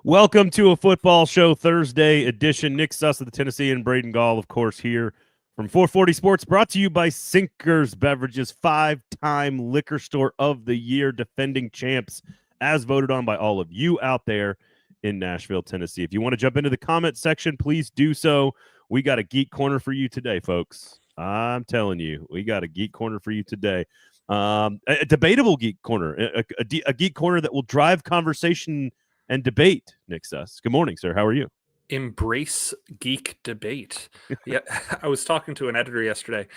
Welcome to a football show Thursday edition. Nick Suss of the Tennessee and Braden Gall, of course, here from 440 Sports, brought to you by Sinkers Beverages, 5-time Liquor Store of the Year, defending champs, as voted on by all of you out there in Nashville, Tennessee. If you want to jump into the comment section, please do so. We got a geek corner for you today, folks. I'm telling you, we got a geek corner for you today. A debatable geek corner, a geek corner that will drive conversation and debate. Nick Suss, good morning, sir. How are you? Embrace geek debate. Yeah, I was talking to an editor yesterday,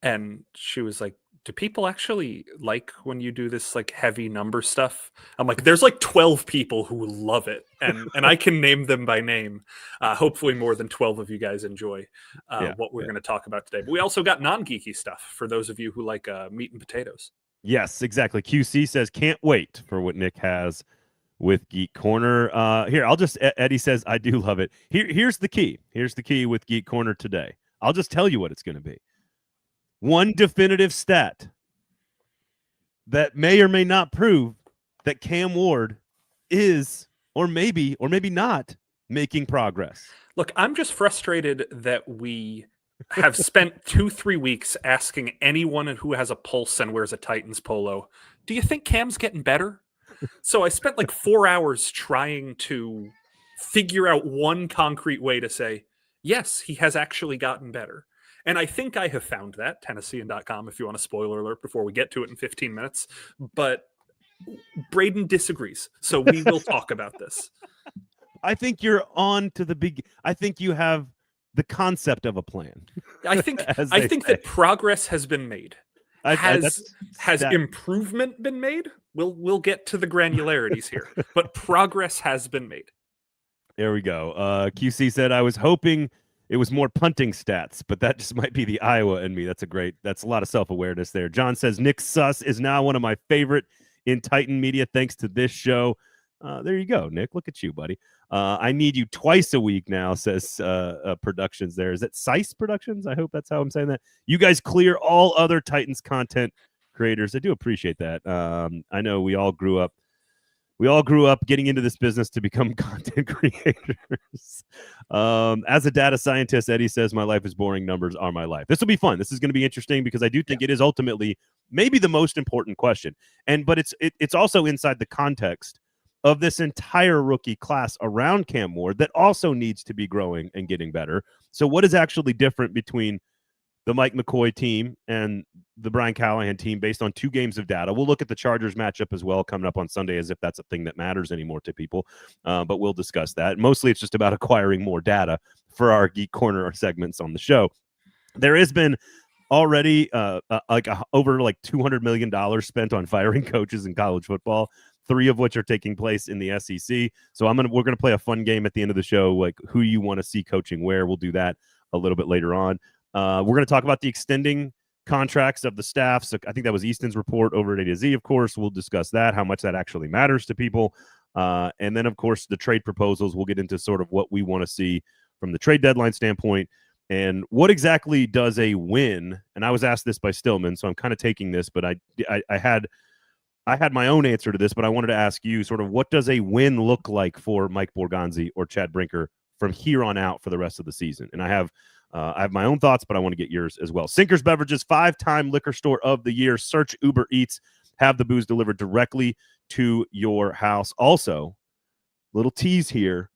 and she was like, "Do people actually like when you do this like heavy number stuff?" I'm like, "There's like 12 people who love it, and I can name them by name. Hopefully, more than 12 of you guys enjoy what we're going to talk about today. But we also got non-geeky stuff for those of you who like meat and potatoes." Yes, exactly. QC says can't wait for what Nick has with Geek Corner. Here, I'll just, Eddie says, I do love it. Here's the key. Here's the key with Geek Corner today. I'll just tell you what it's going to be. One definitive stat that may or may not prove that Cam Ward is, or maybe not, making progress. Look, I'm just frustrated that we have spent 2-3 weeks asking anyone who has a pulse and wears a Titans polo, do you think Cam's getting better? So I spent like 4 hours trying to figure out one concrete way to say, yes, he has actually gotten better. And I think I have found that, Tennessean.com, if you want a spoiler alert before we get to it in 15 minutes. But Braden disagrees, so we will talk about this. I think you're on to the big. I think you have the concept of a plan. I think that progress has been made. Has improvement been made? We'll get to the granularities here, but progress has been made. There we go. QC said, I was hoping it was more punting stats, but that just might be the Iowa in me. That's a lot of self-awareness there. John says, Nick Suss is now one of my favorite in Titan media thanks to this show. There you go, Nick. Look at you, buddy. I need you twice a week now, says Productions there. Is that Sice Productions? I hope that's how I'm saying that. You guys clear all other Titans content creators. I do appreciate that. I know we all grew up getting into this business to become content creators. As a data scientist, Eddie says, my life is boring. Numbers are my life. This will be fun. This is going to be interesting because I do think it is ultimately maybe the most important question. But it's also inside the context of this entire rookie class around Cam Ward that also needs to be growing and getting better. So what is actually different between the Mike McCoy team and the Brian Callahan team based on 2 games of data? We'll look at the Chargers matchup as well coming up on Sunday as if that's a thing that matters anymore to people. But we'll discuss that. Mostly it's just about acquiring more data for our Geek Corner segments on the show. There has been already over $200 million spent on firing coaches in college football, 3 of which are taking place in the SEC. So we're gonna play a fun game at the end of the show, like who you want to see coaching where. We'll do that a little bit later on. We're going to talk about the extending contracts of the staff. So I think that was Easton's report over at A to Z, of course. We'll discuss that, how much that actually matters to people. And then, of course, the trade proposals. We'll get into sort of what we want to see from the trade deadline standpoint and what exactly does a win. And I was asked this by Stillman, so I'm kind of taking this, but I had my own answer to this, but I wanted to ask you sort of what does a win look like for Mike Borgonzi or Chad Brinker from here on out for the rest of the season? And I have my own thoughts, but I want to get yours as well. Sinkers Beverages, 5-time Liquor Store of the Year. Search Uber Eats. Have the booze delivered directly to your house. Also, little tease here.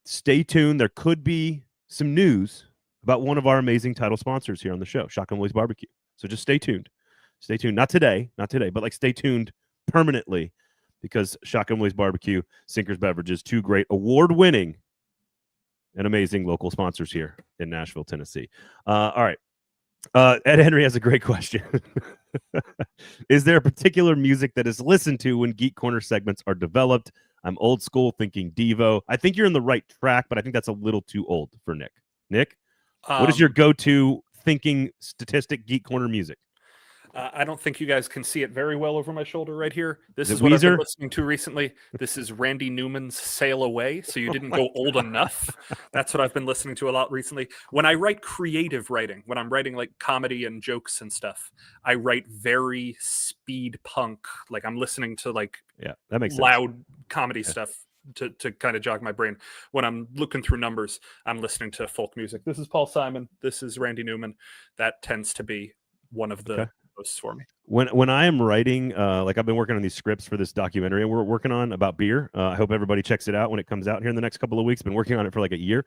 Stay tuned. There could be some news about one of our amazing title sponsors here on the show, Shotgun Willie's Barbecue. So just stay tuned. Stay tuned. Not today, but stay tuned permanently because Shotgun Willie's Barbecue, Sinkers Beverages, 2 great award-winning and amazing local sponsors here in Nashville, Tennessee. All right. Ed Henry has a great question. Is there a particular music that is listened to when Geek Corner segments are developed? I'm old school thinking Devo. I think you're in the right track, but I think that's a little too old for Nick. Nick, what is your go-to thinking statistic Geek Corner music? I don't think you guys can see it very well over my shoulder right here. This is what I've been listening to recently. This is Randy Newman's Sail Away, so you didn't go old enough. That's what I've been listening to a lot recently. When I write creative writing, when I'm writing like comedy and jokes and stuff, I write very speed punk. Like I'm listening to like that makes loud sense. comedy stuff to kind of jog my brain. When I'm looking through numbers, I'm listening to folk music. This is Paul Simon. This is Randy Newman. That tends to be one of the most for me. When I am writing, like I've been working on these scripts for this documentary we're working on about beer. I hope everybody checks it out when it comes out here in the next couple of weeks. Been working on it for like a year.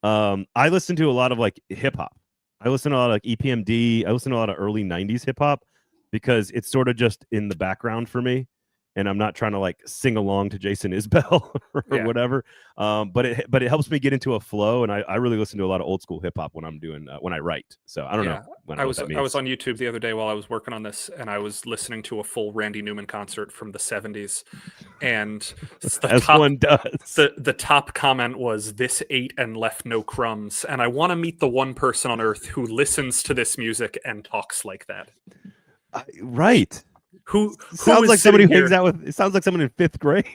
I listen to a lot of like hip hop. I listen to a lot of like EPMD. I listen to a lot of early 90s hip hop because it's sort of just in the background for me. And I'm not trying to like sing along to Jason Isbell or whatever. But it helps me get into a flow. And I really listen to a lot of old school hip hop when I'm doing when I write. So I don't know. I was on YouTube the other day while I was working on this, and I was listening to a full Randy Newman concert from the 70s. And one does. The top comment was, "This ate and left no crumbs." And I want to meet the one person on earth who listens to this music and talks like that. Right. Who sounds like somebody who hangs out with? It sounds like someone in 5th grade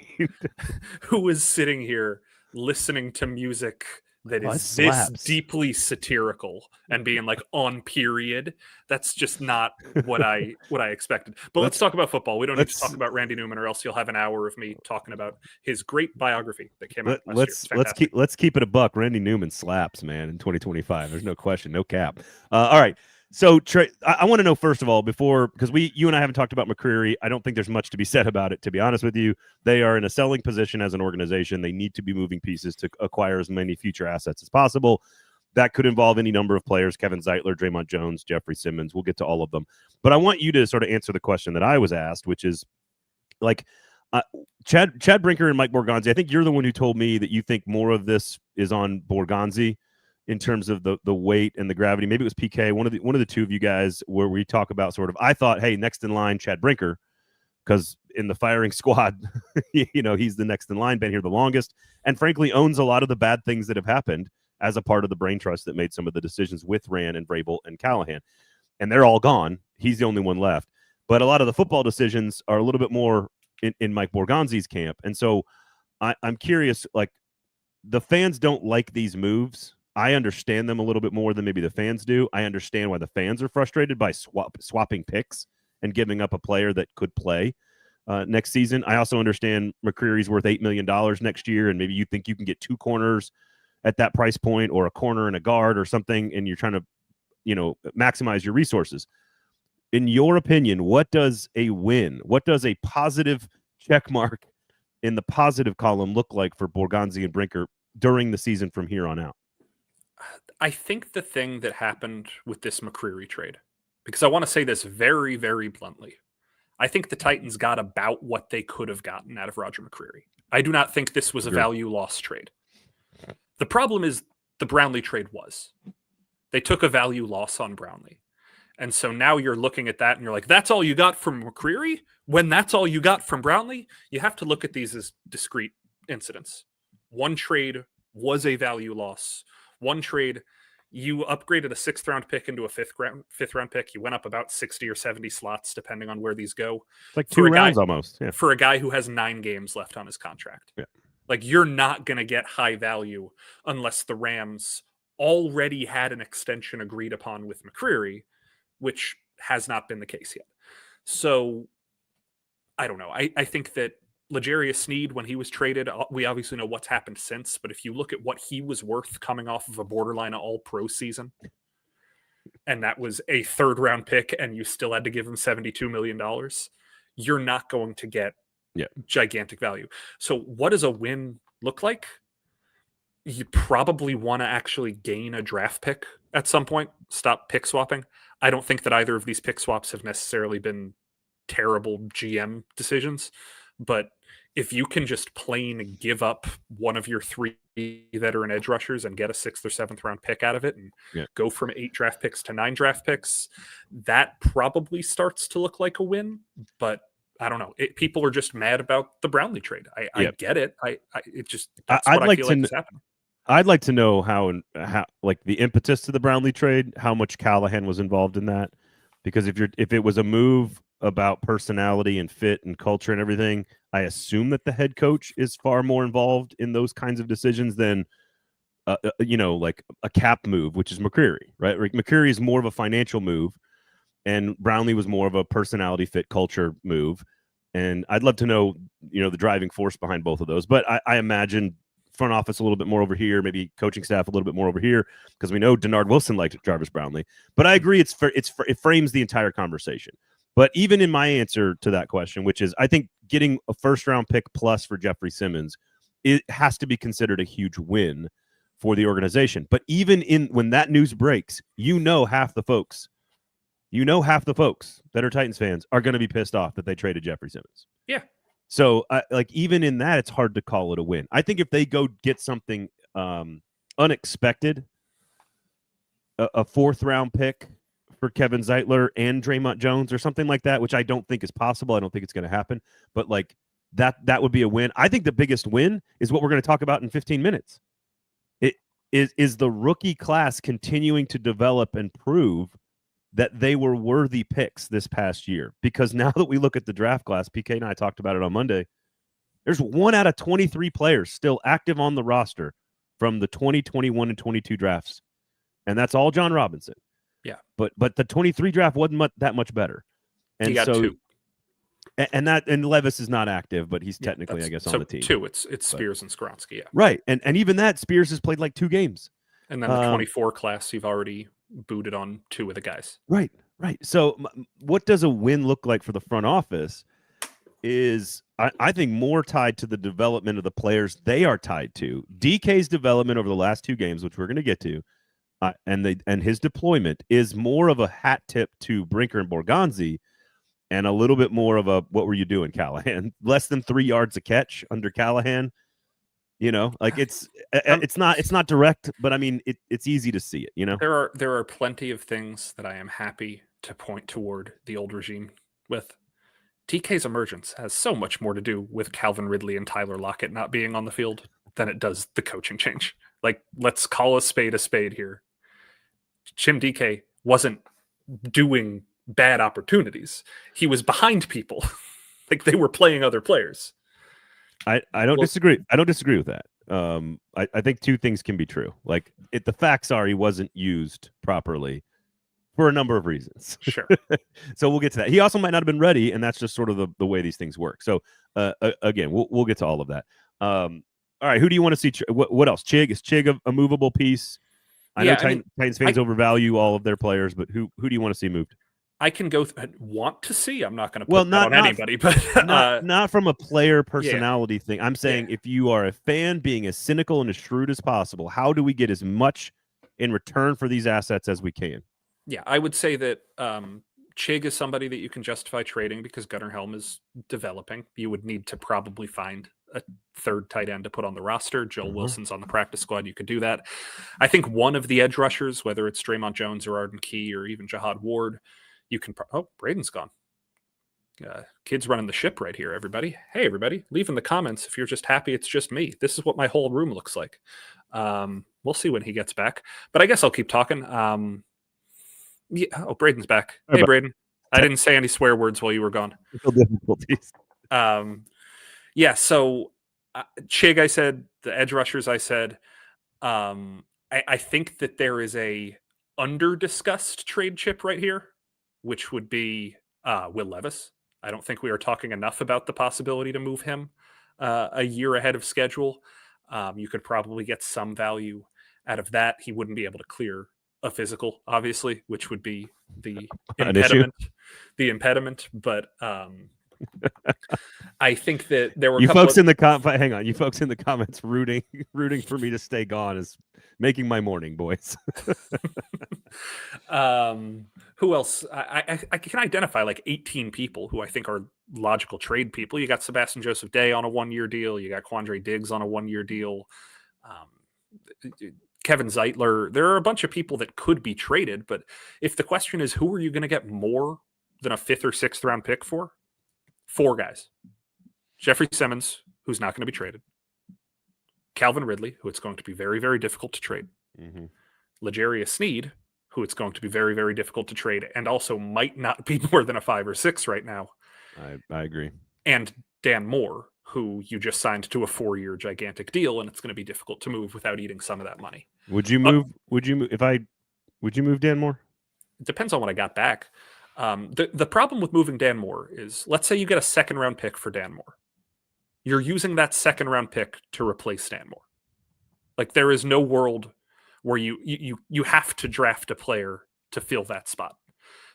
who is sitting here listening to music that is this deeply satirical and being like on period. That's just not what I expected. But let's talk about football. We don't need to talk about Randy Newman, or else you'll have an hour of me talking about his great biography that came out last year. Let's keep it a buck. Randy Newman slaps, man, in 2025. There's no question, no cap. All right. So Trey, I want to know first of all, because you and I haven't talked about McCreary. I don't think there's much to be said about it, to be honest with you. They are in a selling position as an organization. They need to be moving pieces to acquire as many future assets as possible. That could involve any number of players: Kevin Zeitler, Dre'Mont Jones, Jeffery Simmons. We'll get to all of them. But I want you to sort of answer the question that I was asked, which is like Chad Brinker and Mike Borgonzi. I think you're the one who told me that you think more of this is on Borgonzi in terms of the weight and the gravity. Maybe it was PK, one of the two of you guys, where we talk about sort of, I thought, hey, next in line, Chad Brinker, because in the firing squad, he's the next in line, been here the longest, and frankly owns a lot of the bad things that have happened as a part of the brain trust that made some of the decisions with Rand and Vrabel and Callahan. And they're all gone. He's the only one left. But a lot of the football decisions are a little bit more in Mike Borgonzi's camp. And so I'm curious, like, the fans don't like these moves. I understand them a little bit more than maybe the fans do. I understand why the fans are frustrated by swapping picks and giving up a player that could play next season. I also understand McCreary's worth $8 million next year, and maybe you think you can get 2 corners at that price point, or a corner and a guard or something, and you're trying to, maximize your resources. In your opinion, what does a win, what does a positive check mark in the positive column look like for Borgonzi and Brinker during the season from here on out? I think the thing that happened with this McCreary trade, because I want to say this very, very bluntly, I think the Titans got about what they could have gotten out of Roger McCreary. I do not think this was a value loss trade. The problem is the Brownlee trade was. They took a value loss on Brownlee. And so now you're looking at that and you're like, that's all you got from McCreary? When that's all you got from Brownlee? You have to look at these as discrete incidents. One trade was a value loss. One trade, you upgraded a 6th round pick into a 5th round pick. You went up about 60 or 70 slots, depending on where these go. It's like 2 rounds almost. Yeah. For a guy who has 9 games left on his contract. Yeah. Like, you're not going to get high value unless the Rams already had an extension agreed upon with McCreary, which has not been the case yet. So I don't know. I think that L'Jarius Sneed, when he was traded, we obviously know what's happened since, but if you look at what he was worth coming off of a borderline all-pro season, and that was a 3rd round pick, and you still had to give him $72 million, you're not going to get gigantic value. So what does a win look like? You probably want to actually gain a draft pick at some point. Stop pick swapping. I don't think that either of these pick swaps have necessarily been terrible GM decisions, but if you can just plain give up one of your 3 veteran edge rushers and get a 6th or 7th round pick out of it and go from 8 draft picks to 9 draft picks, that probably starts to look like a win. But I don't know. People are just mad about the Brownlee trade. I get it. That's what I feel like is happening. I'd like to know how like the impetus to the Brownlee trade, how much Callahan was involved in that, because if it was a move about personality and fit and culture and everything, I assume that the head coach is far more involved in those kinds of decisions than like a cap move, which is McCreary, right? Like, McCreary is more of a financial move, and Brownlee was more of a personality fit culture move. And I'd love to know, the driving force behind both of those. But I imagine front office a little bit more over here, maybe coaching staff a little bit more over here, because we know Denard Wilson liked Jarvis Brownlee. But I agree, it frames the entire conversation. But even in my answer to that question, which is I think getting a first-round pick plus for Jeffery Simmons, it has to be considered a huge win for the organization. But even when that news breaks, half the folks that are Titans fans are going to be pissed off that they traded Jeffery Simmons. Yeah. So, even in that, it's hard to call it a win. I think if they go get something unexpected, a fourth-round pick for Kevin Zeitler and Dre'Mont Jones or something like that, which I don't think is possible. I don't think it's going to happen. But, that would be a win. I think the biggest win is what we're going to talk about in 15 minutes. It is the rookie class continuing to develop and prove that they were worthy picks this past year. Because now that we look at the draft class, PK and I talked about it on Monday, there's 1 out of 23 players still active on the roster from the 2021 and 22 drafts. And that's all John Robinson. Yeah. But the 23 draft wasn't that much better. And he got so 2. And Levis is not active, but he's technically, I guess, on the team. 2. It's Spears and Skronsky, yeah. Right. And even that, Spears has played 2 games. And then the 24 class, you've already booted on 2 of the guys. Right. So what does a win look like for the front office is, I think, more tied to the development of the players they are tied to. DK's development over the last 2 games, which we're going to get to, and his deployment is more of a hat tip to Brinker and Borgonzi, and a little bit more of a, what were you doing, Callahan? Less than 3 yards a catch under Callahan. It's not direct, but I mean, it's easy to see it, There are plenty of things that I am happy to point toward the old regime with. DK's emergence has so much more to do with Calvin Ridley and Tyler Lockett not being on the field than it does the coaching change. Let's call a spade here. Jim DK wasn't doing bad opportunities. He was behind people. They were playing other players. I don't disagree. I don't disagree with that. I think 2 things can be true. The facts are he wasn't used properly for a number of reasons. Sure. So we'll get to that. He also might not have been ready, and that's just sort of the way these things work. So again, we'll get to all of that. All right, who do you want to see? What else? Chig, is Chig a movable piece? I know Titans fans overvalue all of their players, but who do you want to see moved? I can go want to see. I'm not going to put that on anybody, but not from a player personality thing. I'm saying if you are a fan, being as cynical and as shrewd as possible, how do we get as much in return for these assets as we can? Yeah, I would say that Chig is somebody that you can justify trading because Gunnar Helm is developing. You would need to probably find a 3rd tight end to put on the roster. Joel Wilson's on the practice squad. You could do that. I think one of the edge rushers, whether it's Dre'Mont Jones or Arden Key or even Jahad Ward, you can. Braden's gone. Kid's running the ship right here, everybody. Hey, everybody, leave in the comments if you're just happy it's just me. This is what my whole room looks like. We'll see when he gets back. But I guess I'll keep talking. Braden's back. Hey, Braden. I didn't say any swear words while you were gone. Difficulties. So Chig, I said, the edge rushers, I said, I think that there is a under-discussed trade chip right here, which would be Will Levis. I don't think we are talking enough about the possibility to move him a year ahead of schedule. You could probably get some value out of that. He wouldn't be able to clear a physical, obviously, which would be the impediment. But I think that there were you folks in the hang on, you folks in the comments rooting for me to stay gone is making my morning, boys. Who else? I can identify 18 people who I think are logical trade people. You got Sebastian Joseph Day on a 1-year deal. You got Quandre Diggs on a 1-year deal. Kevin Zeitler. There are a bunch of people that could be traded, but if the question is who are you going to get more than a 5th or 6th round pick for? 4 guys. Jeffery Simmons, who's not going to be traded. Calvin Ridley, who it's going to be very, very difficult to trade. L'Jarius Sneed, who it's going to be very, very difficult to trade, and also might not be more than a 5 or 6 right now. I agree. And Dan Moore, who you just signed to a 4-year gigantic deal, and it's going to be difficult to move without eating some of that money. Would you move Dan Moore? It depends on what I got back. The problem with moving Dan Moore is, let's say you get a second round pick for Dan Moore. You're using that second round pick to replace Dan Moore. Like, there is no world where you have to draft a player to fill that spot.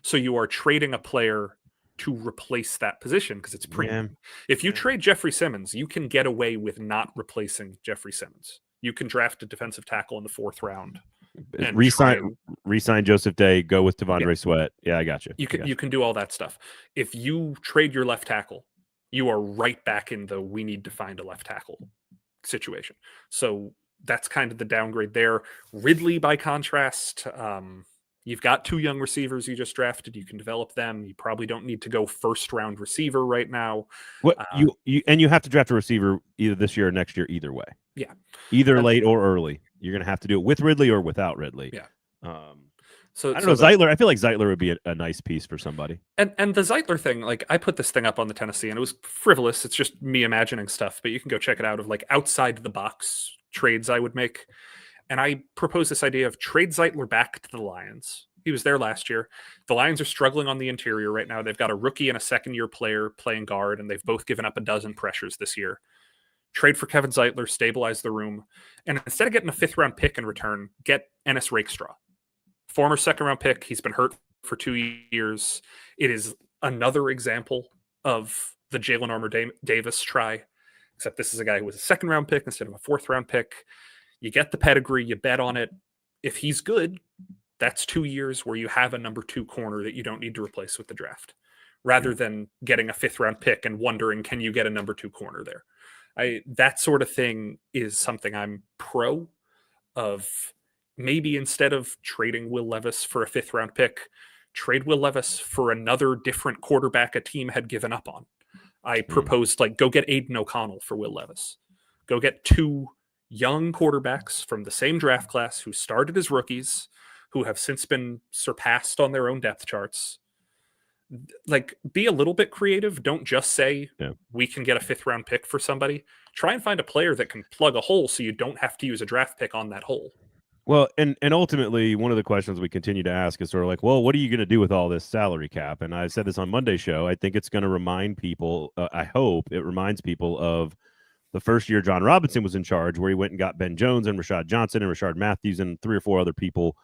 So you are trading a player to replace that position because it's premium. If you trade Jeffery Simmons, you can get away with not replacing Jeffery Simmons. You can draft a defensive tackle in the 4th round. And resign Joseph Day, go with Devondre Sweat. Yeah, I got you. You can do all that stuff. If you trade your left tackle, you are right back in the we need to find a left tackle situation. So that's kind of the downgrade there. Ridley, by contrast, you've got 2 young receivers you just drafted. You can develop them. You probably don't need to go first round receiver right now. What you have to draft a receiver either this year or next year, either way. Yeah, either late or early. You're going to have to do it with Ridley or without Ridley. Yeah. So I don't know. Zeitler. I feel like Zeitler would be a nice piece for somebody. And the Zeitler thing, like, I put this thing up on the Tennessee, and it was frivolous. It's just me imagining stuff, but you can go check it out, of like outside the box trades I would make. And I proposed this idea of trade Zeitler back to the Lions. He was there last year. The Lions are struggling on the interior right now. They've got a rookie and a second-year player playing guard, and they've both given up a dozen pressures this year. Trade for Kevin Zeitler, stabilize the room, and instead of getting a 5th-round pick in return, get Ennis Rakestraw. Former 2nd-round pick. He's been hurt for 2 years. It is another example of the Jalen Armour-Davis try, except this is a guy who was a 2nd-round pick instead of a 4th-round pick. You get the pedigree, you bet on it. If he's good, that's 2 years where you have a number 2 corner that you don't need to replace with the draft, rather than getting a 5th-round pick and wondering, can you get a number 2 corner there? That sort of thing is something I'm pro of. Maybe instead of trading Will Levis for a 5th-round pick, trade Will Levis for another different quarterback a team had given up on. I proposed, like, go get Aiden O'Connell for Will Levis. Go get 2 young quarterbacks from the same draft class who started as rookies, who have since been surpassed on their own depth charts. Like, be a little bit creative. Don't just say, we can get a 5th-round pick for somebody. Try and find a player that can plug a hole so you don't have to use a draft pick on that hole. Well, and ultimately, one of the questions we continue to ask is sort of like, well, what are you going to do with all this salary cap? And I said this on Monday's show. I think it's going to remind people, I hope it reminds people of the first year John Robinson was in charge, where he went and got Ben Jones and Rashad Johnson and Rashard Matthews and 3 or 4 other people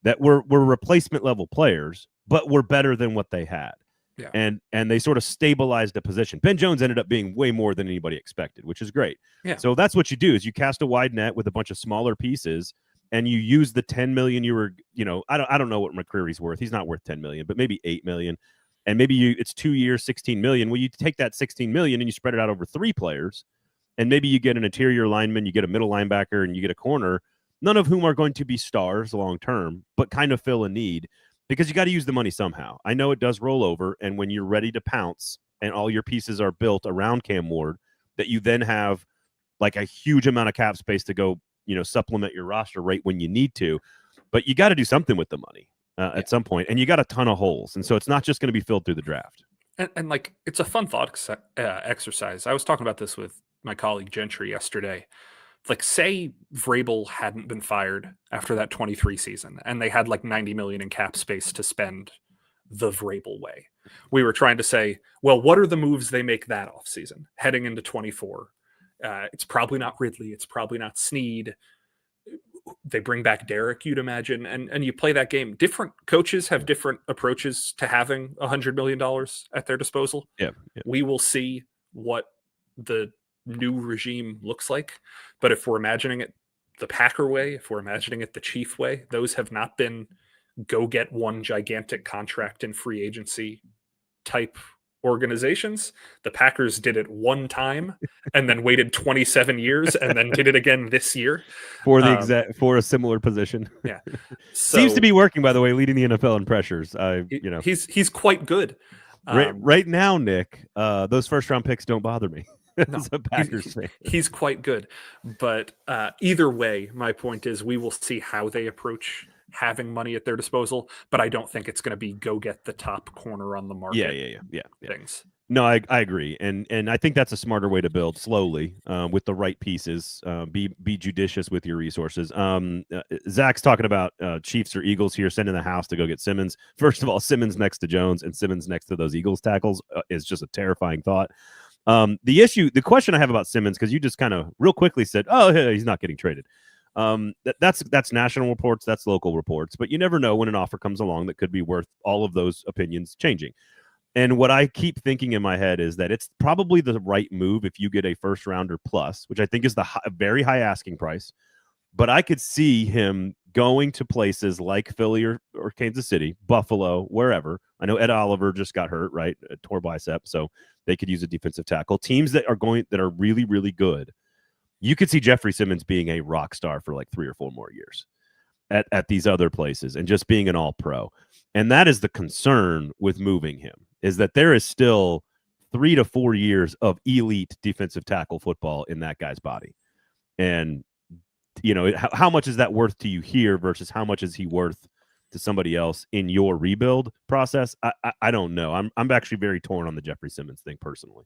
that were replacement level players, but were better than what they had. Yeah. And they sort of stabilized the position. Ben Jones ended up being way more than anybody expected, which is great. Yeah. So that's what you do, is you cast a wide net with a bunch of smaller pieces, and you use the 10 million you were, I don't know what McCreary's worth. He's not worth 10 million, but maybe 8 million. And maybe it's 2 years, 16 million. Well, you take that 16 million and you spread it out over 3 players. And maybe you get an interior lineman, you get a middle linebacker, and you get a corner, none of whom are going to be stars long term, but kind of fill a need, because you got to use the money somehow. I know it does roll over. And when you're ready to pounce and all your pieces are built around Cam Ward, that you then have like a huge amount of cap space to go, supplement your roster right when you need to, but you got to do something with the money at some point, and you got a ton of holes. And so it's not just going to be filled through the draft. And like, it's a fun thought exercise. I was talking about this with my colleague Gentry yesterday. Like, say Vrabel hadn't been fired after that 23 season, and they had like 90 million in cap space to spend the Vrabel way. We were trying to say, well, what are the moves they make that offseason heading into 24? It's probably not Ridley. It's probably not Snead. They bring back Derek, you'd imagine, and you play that game. Different coaches have different approaches to having $100 million at their disposal. Yeah. We will see what the new regime looks like. But if we're imagining it the Packer way, if we're imagining it the Chief way, those have not been go get one gigantic contract in free agency type organizations. The Packers did it one time and then waited 27 years and then did it again this year for the for a similar position. Yeah. So, seems to be working, by the way, leading the NFL in pressures. He's quite good. Right now, Nick, those 1st-round picks don't bother me. No, as a Packers fan. He's quite good. But either way, my point is we will see how they approach having money at their disposal, but I don't think it's going to be go get the top corner on the market. Yeah. Things. No, I agree, and I think that's a smarter way to build slowly with the right pieces. Be judicious with your resources. Zach's talking about Chiefs or Eagles here, sending the house to go get Simmons. First of all, Simmons next to Jones and Simmons next to those Eagles tackles is just a terrifying thought. The question I have about Simmons, because you just kind of real quickly said, "Oh, hey, he's not getting traded." That's national reports, that's local reports, but you never know when an offer comes along that could be worth all of those opinions changing. And what I keep thinking in my head is that it's probably the right move if you get a first rounder plus, which I think is the very high asking price. But I could see him going to places like Philly or Kansas City, Buffalo, wherever. I know Ed Oliver just got hurt, right? A tore bicep, so they could use a defensive tackle. Teams that are really, really good. You could see Jeffery Simmons being a rock star for like 3 or 4 more years at these other places and just being an all pro. And that is the concern with moving him, is that there is still 3 to 4 years of elite defensive tackle football in that guy's body. And, how much is that worth to you here versus how much is he worth to somebody else in your rebuild process? I don't know. I'm actually very torn on the Jeffery Simmons thing personally.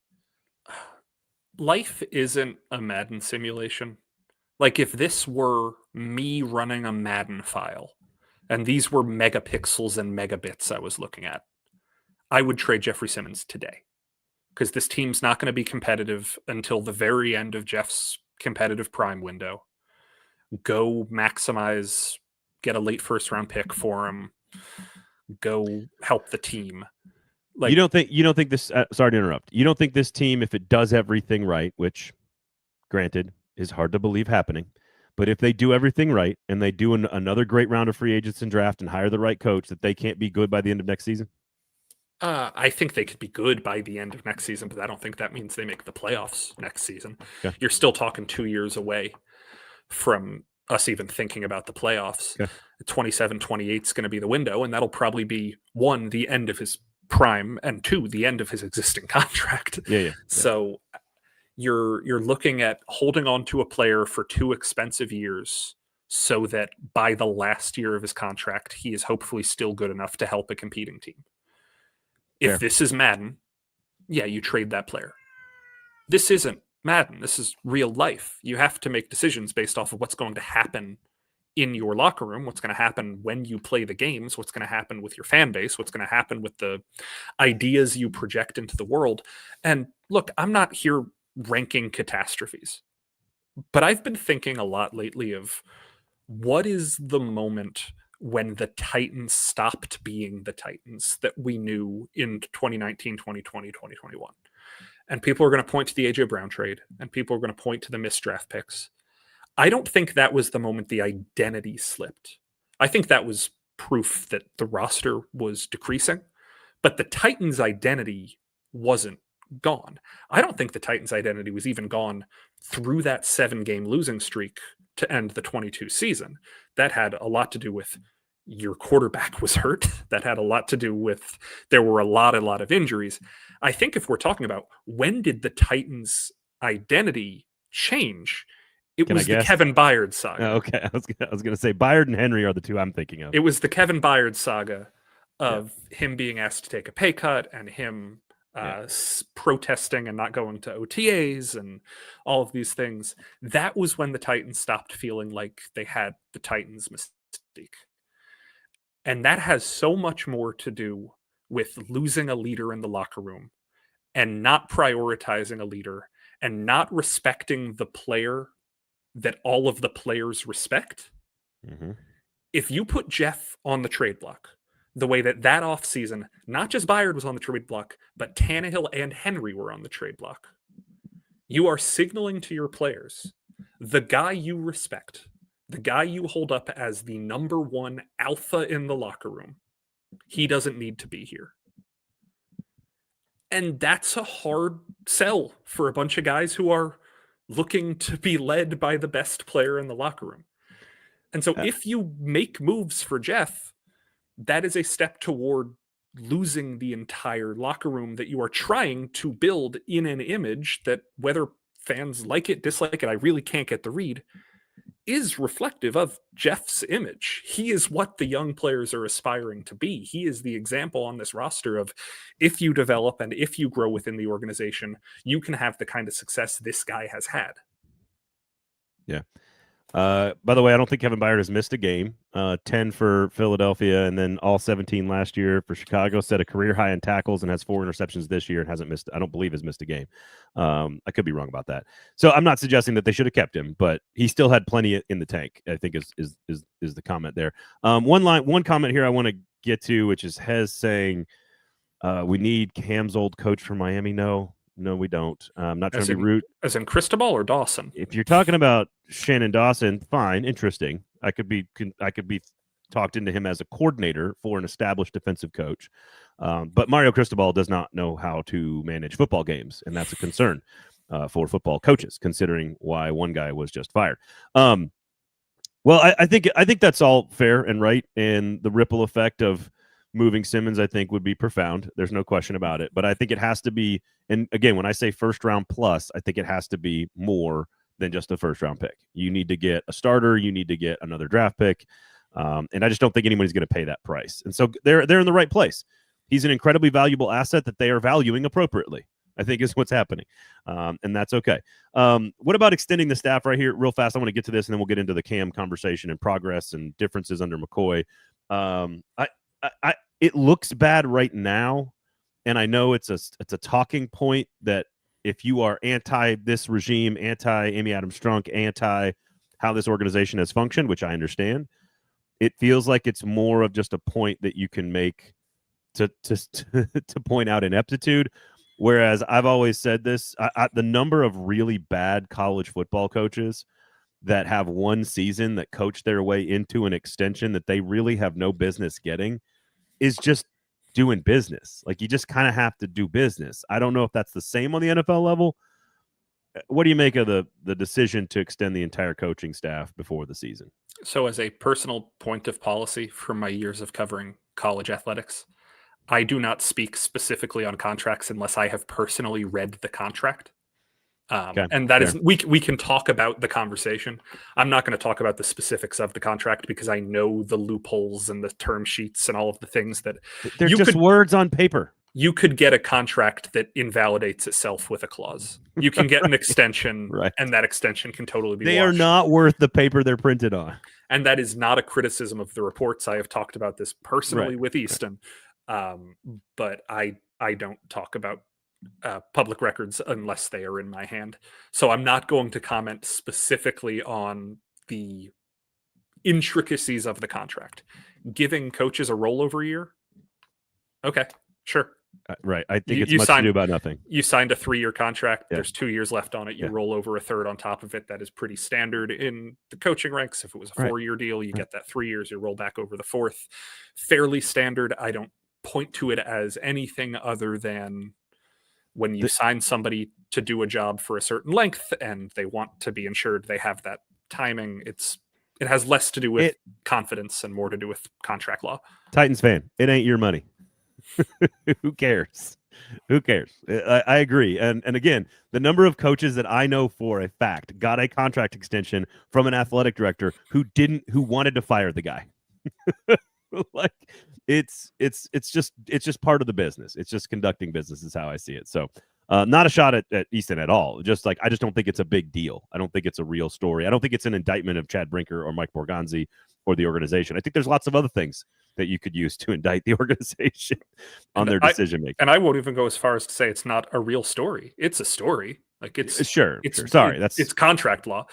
Life isn't a Madden simulation. Like if this were me running a Madden file and these were megapixels and megabits I was looking at, I would trade Jeffery Simmons today because this team's not going to be competitive until the very end of Jeff's competitive prime window. Go maximize, get a late first round pick for him, go help the team. Like, you don't think this, sorry to interrupt. You don't think this team, if it does everything right, which granted is hard to believe happening, but if they do everything right and they do another great round of free agents and draft and hire the right coach, that they can't be good by the end of next season? I think they could be good by the end of next season, but I don't think that means they make the playoffs next season. Okay. You're still talking 2 years away from us even thinking about the playoffs. Okay. 27-28 is going to be the window, and that'll probably be 1, the end of his prime, and 2, the end of his existing contract. Yeah. So you're looking at holding on to a player for 2 expensive years so that by the last year of his contract, he is hopefully still good enough to help a competing team. If this is Madden, yeah, you trade that player. This isn't Madden. This is real life. You have to make decisions based off of what's going to happen in your locker room, what's going to happen when you play the games, what's going to happen with your fan base, what's going to happen with the ideas you project into the world. And look, I'm not here ranking catastrophes, but I've been thinking a lot lately of what is the moment when the Titans stopped being the Titans that we knew in 2019, 2020, 2021. And people are going to point to the A.J. Brown trade, and people are going to point to the missed draft picks. I don't think that was the moment the identity slipped. I think that was proof that the roster was decreasing, but the Titans' identity wasn't gone. I don't think the Titans' identity was even gone through that 7-game losing streak to end the 22 season. That had a lot to do with your quarterback was hurt. That had a lot to do with there were a lot of injuries. I think if we're talking about when did the Titans' identity change, it was the Kevin Byard saga. Oh, okay, I was going to say Byard and Henry are the 2 I'm thinking of. It was the Kevin Byard saga of him being asked to take a pay cut and him protesting and not going to OTAs and all of these things. That was when the Titans stopped feeling like they had the Titans mystique. And that has so much more to do with losing a leader in the locker room and not prioritizing a leader and not respecting the player that all of the players respect. Mm-hmm. If you put Jeff on the trade block, the way that offseason, not just Byard was on the trade block, but Tannehill and Henry were on the trade block, you are signaling to your players, the guy you respect, the guy you hold up as the number 1 alpha in the locker room, he doesn't need to be here. And that's a hard sell for a bunch of guys who are looking to be led by the best player in the locker room. And so if you make moves for Jeff, that is a step toward losing the entire locker room that you are trying to build in an image that, whether fans like it, dislike it, I really can't get the read, is reflective of Jeff's image. He is what the young players are aspiring to be. He is the example on this roster of, if you develop and if you grow within the organization, you can have the kind of success this guy has had. Yeah. By the way, I don't think Kevin Byard has missed a game. 10 for Philadelphia, and then all 17 last year for Chicago. Set a career high in tackles and has 4 interceptions this year and hasn't missed. I don't believe has missed a game. I could be wrong about that. So I'm not suggesting that they should have kept him, but he still had plenty in the tank, I think is the comment there. One comment here I want to get to, which is Hez saying we need Cam's old coach from Miami. No, we don't. I'm not trying to be rude. As in Cristobal or Dawson? If you're talking about Shannon Dawson, fine, interesting. I could be talked into him as a coordinator for an established defensive coach. But Mario Cristobal does not know how to manage football games, and that's a concern for football coaches, considering why one guy was just fired. Well, I think that's all fair and right, and the ripple effect of moving Simmons, I think, would be profound. There's no question about it. But I think it has to be, and again, when I say first round plus, I think it has to be more than just a first round pick. You need to get a starter. You need to get another draft pick. And I just don't think anybody's going to pay that price. And so they're in the right place. He's an incredibly valuable asset that they are valuing appropriately, I think is what's happening. And that's okay. What about extending the staff right here real fast? I want to get to this and then we'll get into the Cam conversation and progress and differences under McCoy. It looks bad right now, and I know it's a talking point that if you are anti this regime, anti Amy Adams Strunk, anti how this organization has functioned, which I understand, it feels like it's more of just a point that you can make to point out ineptitude. Whereas I've always said this, the number of really bad college football coaches that have one season that coach their way into an extension that they really have no business getting is just doing business. Like, you just kind of have to do business. I don't know if that's the same on the NFL level. What do you make of the decision to extend the entire coaching staff before the season? So as a personal point of policy from my years of covering college athletics, I do not speak specifically on contracts unless I have personally read the contract. And that is, we can talk about the conversation. I'm not going to talk about the specifics of the contract because I know the loopholes and the term sheets and all of the things that they're just words on paper. You could get a contract that invalidates itself with a clause. You can get an extension, right, and that extension can totally be They washed. are not worth the paper they're printed on. And that is not a criticism of the reports. I have talked about this personally with Easton, but I don't talk about public records unless they are in my hand. So I'm not going to comment specifically on the intricacies of the contract. Giving coaches a rollover year? Okay, sure. Right. I think it's much to do about nothing. You signed a 3-year contract. Yeah. There's 2 years left on it. You roll over a third on top of it. That is pretty standard in the coaching ranks. If it was a 4-year deal, you get that 3 years, you roll back over the fourth. Fairly standard. I don't point to it as anything other than when you sign somebody to do a job for a certain length and they want to be insured they have that timing. It has less to do with confidence and more to do with contract law. Titans fan, it ain't your money. Who cares? I agree. And again, the number of coaches that I know for a fact got a contract extension from an athletic director who wanted to fire the guy. Like, it's just part of the business. It's just conducting business is how I see it. So not a shot at Easton at all. Just like, I just don't think it's a big deal. I don't think it's a real story. I don't think it's an indictment of Chad Brinker or Mike Borgonzi or the organization. I think there's lots of other things that you could use to indict the organization on their decision making. And I won't even go as far as to say it's not a real story. It's a story. Like, it's sure. Sorry, it's contract law,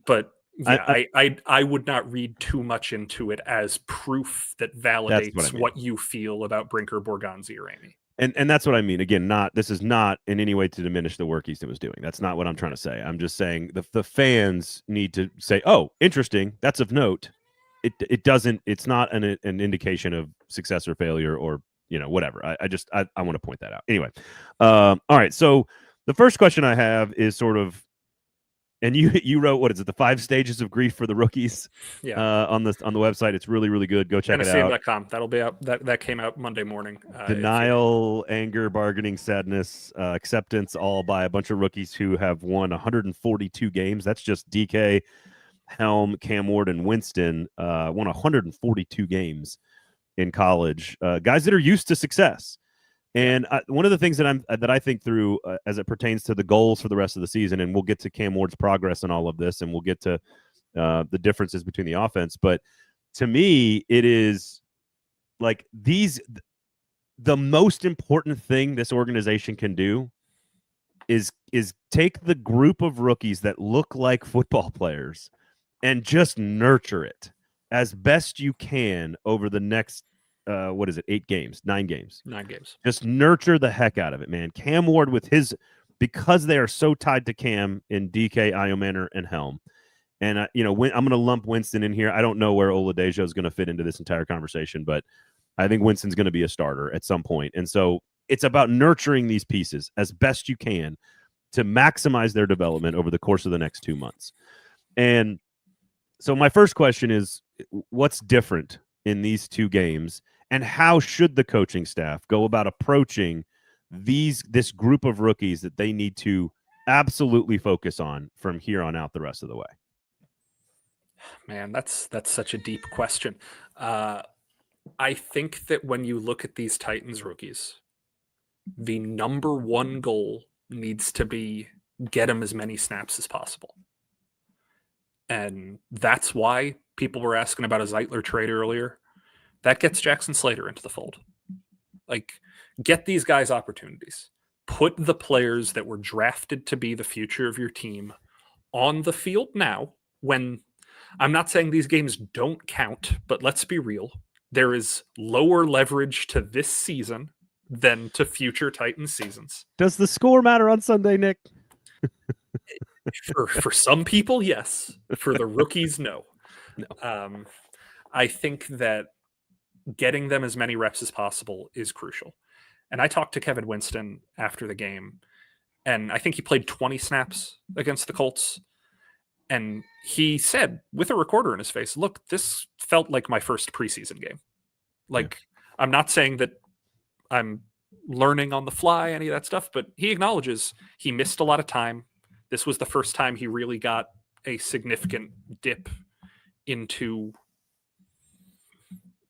but yeah, I would not read too much into it as proof that validates what you feel about Brinker, Borgonzi, or Amy. And that's what I mean. Again, this is not in any way to diminish the work Easton was doing. That's not what I'm trying to say. I'm just saying the fans need to say, oh, interesting, that's of note. It's not an indication of success or failure or, whatever. I want to point that out. Anyway. All right. So the first question I have is sort of, and you wrote, what is it, the 5 stages of grief for the rookies? Yeah. On the website. It's really, really good. Go check it out. NSCM.com. That'll be out. That came out Monday morning. Denial, anger, bargaining, sadness, acceptance, all by a bunch of rookies who have won 142 games. That's just DK, Helm, Cam Ward, and Winston won 142 games in college. Guys that are used to success. And one of the things that I think through as it pertains to the goals for the rest of the season, and we'll get to Cam Ward's progress and all of this, and we'll get to the differences between the offense. But to me, it is like the most important thing this organization can do is take the group of rookies that look like football players and just nurture it as best you can over the next 9 games. 9 games. Just nurture the heck out of it, man. Cam Ward because they are so tied to Cam in DK, Iomanner, and Helm. And I'm going to lump Winston in here. I don't know where Oladejo is going to fit into this entire conversation, but I think Winston's going to be a starter at some point. And so it's about nurturing these pieces as best you can to maximize their development over the course of the next 2 months. And so my first question is, what's different in these 2 games, and how should the coaching staff go about approaching this group of rookies that they need to absolutely focus on from here on out the rest of the way? Man, that's such a deep question. I think that when you look at these Titans rookies, the number one goal needs to be get them as many snaps as possible. And that's why people were asking about a Zeitler trade earlier. That gets Jackson Slater into the fold. Like, get these guys opportunities. Put the players that were drafted to be the future of your team on the field now. When I'm not saying these games don't count, but let's be real. There is lower leverage to this season than to future Titans seasons. Does the score matter on Sunday, Nick? For some people, yes. For the rookies, no. I think that getting them as many reps as possible is crucial. And I talked to Kevin Winston after the game, and I think he played 20 snaps against the Colts. And he said, with a recorder in his face, look, this felt like my first preseason game. I'm not saying that I'm learning on the fly, any of that stuff, but he acknowledges he missed a lot of time. This was the first time he really got a significant dip into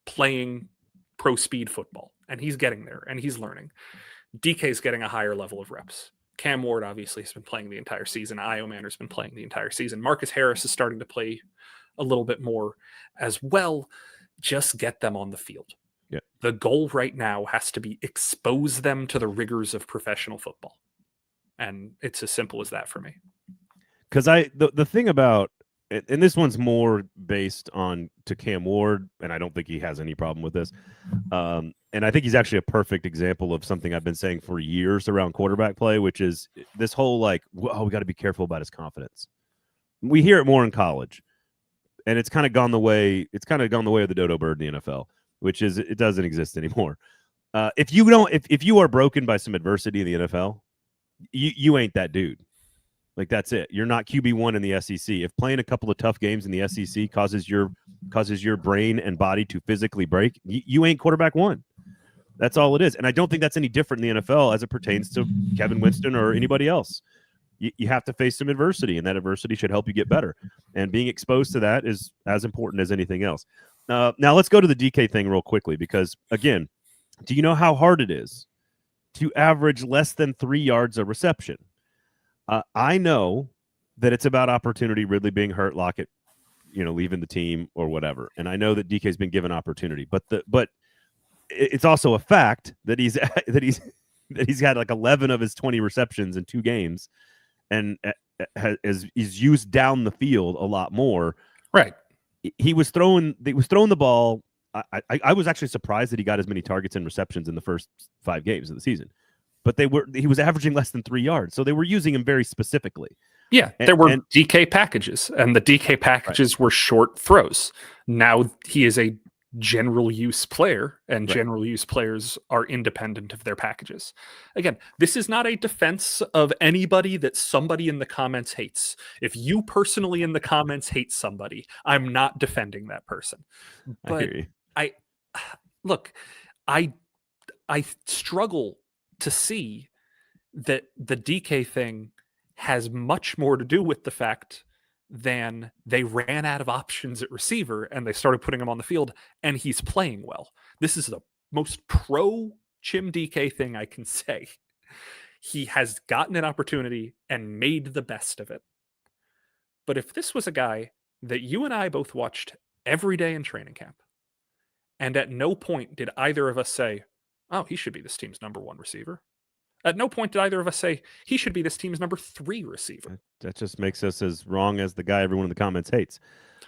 playing pro speed football. And he's getting there, and he's learning. DK's getting a higher level of reps. Cam Ward obviously has been playing the entire season. Iomanner's been playing the entire season. Marcus Harris is starting to play a little bit more as well. Just get them on the field. Yeah. The goal right now has to be expose them to the rigors of professional football. And it's as simple as that for me. Because the thing about, and this one's more based on to Cam Ward, and I don't think he has any problem with this. And I think he's actually a perfect example of something I've been saying for years around quarterback play, which is this whole we got to be careful about his confidence. We hear it more in college, and it's kind of gone the way of the dodo bird in the NFL, which is it doesn't exist anymore. If you are broken by some adversity in the NFL, you ain't that dude. Like, that's it. You're not QB1 in the SEC. If playing a couple of tough games in the SEC causes your brain and body to physically break, you ain't quarterback 1. That's all it is. And I don't think that's any different in the NFL as it pertains to Kevin Winston or anybody else. You have to face some adversity, and that adversity should help you get better. And being exposed to that is as important as anything else. Now let's go to the DK thing real quickly, because, again, do you know how hard it is to average less than 3 yards a reception? I know that it's about opportunity, Ridley being hurt, Lockett, leaving the team or whatever. And I know that DK's been given opportunity, but it's also a fact that he's had like 11 of his 20 receptions in 2 games, and is used down the field a lot more. Right. He was throwing the ball. I was actually surprised that he got as many targets and receptions in the first 5 games of the season. But he was averaging less than 3 yards, so they were using him very specifically. Yeah, there were DK packages, and the DK packages were short throws. Now he is a general use player, and general use players are independent of their packages. Again, this is not a defense of anybody that somebody in the comments hates. If you personally in the comments hate somebody, I'm not defending that person. But I hear you. I struggle to see that the DK thing has much more to do with the fact than they ran out of options at receiver and they started putting him on the field, and he's playing well. This is the most pro Chim DK thing I can say. He has gotten an opportunity and made the best of it. But if this was a guy that you and I both watched every day in training camp, and at no point did either of us say, oh, he should be this team's number 1 receiver. At no point did either of us say he should be this team's number 3 receiver. That just makes us as wrong as the guy everyone in the comments hates.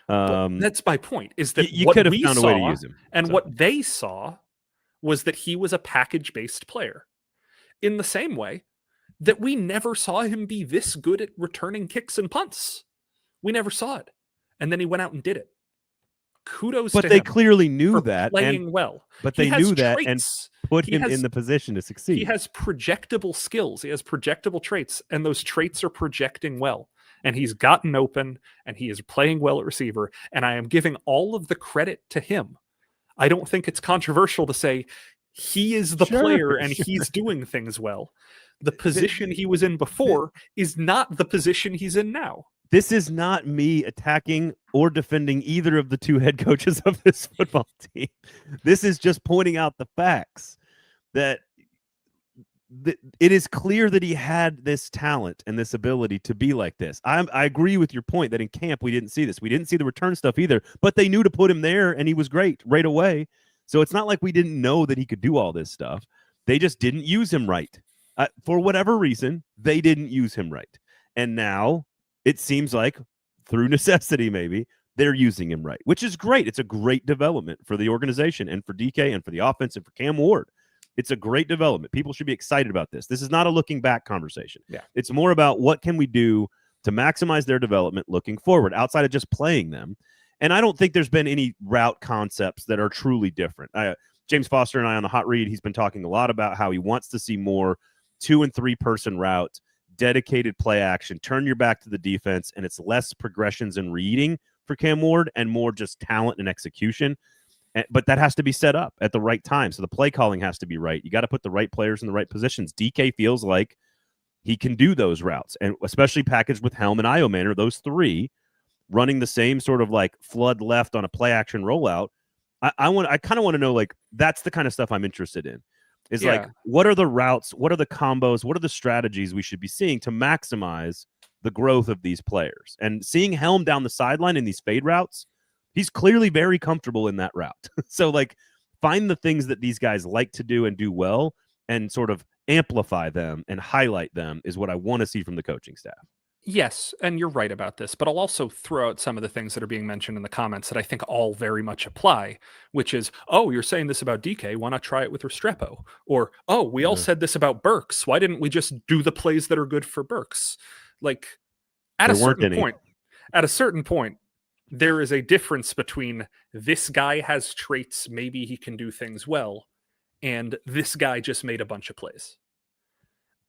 That's my point, is that you what could have we found a saw way to use him. and what they saw was that he was a package-based player. In the same way that we never saw him be this good at returning kicks and punts. We never saw it. And then he went out and did it. Kudos to him. But they clearly knew that. Playing well. But they knew that and put him has, in the position to succeed. He has projectable skills. He has projectable traits, and those traits are projecting well. And he's gotten open, and he is playing well at receiver, and I am giving all of the credit to him. I don't think it's controversial to say he is the player and he's doing things well. The position he was in before is not the position he's in now. This is not me attacking or defending either of the 2 head coaches of this football team. This is just pointing out the facts that it is clear that he had this talent and this ability to be like this. I agree with your point that in camp we didn't see this. We didn't see the return stuff either, but they knew to put him there and he was great right away. So it's not like we didn't know that he could do all this stuff. They just didn't use him right. For whatever reason, they didn't use him right. And now it seems like through necessity, maybe they're using him right, which is great. It's a great development for the organization and for DK and for the offense and for Cam Ward. It's a great development. People should be excited about this. This is not a looking back conversation. Yeah. It's more about what can we do to maximize their development looking forward outside of just playing them. And I don't think there's been any route concepts that are truly different. James Foster and I on the Hot Read, he's been talking a lot about how he wants to see more 2- and 3-person routes, dedicated play action, turn your back to the defense, and it's less progressions and reading for Cam Ward and more just talent and execution. But that has to be set up at the right time. So the play calling has to be right. You got to put the right players in the right positions. DK feels like he can do those routes, and especially packaged with Helm and Io Manor, those 3 running the same sort of like flood left on a play action rollout. I kind of want to know, like, that's the kind of stuff I'm interested in. Is like, what are the routes? What are the combos? What are the strategies we should be seeing to maximize the growth of these players? And seeing Helm down the sideline in these fade routes, he's clearly very comfortable in that route. So, like, find the things that these guys like to do and do well and sort of amplify them and highlight them is what I want to see from the coaching staff. Yes, and you're right about this, but I'll also throw out some of the things that are being mentioned in the comments that I think all very much apply, which is, oh, you're saying this about DK, why not try it with Restrepo? Or, oh, we all said this about Burks, why didn't we just do the plays that are good for Burks? Like, at a certain point, there is a difference between this guy has traits, maybe he can do things well, and this guy just made a bunch of plays.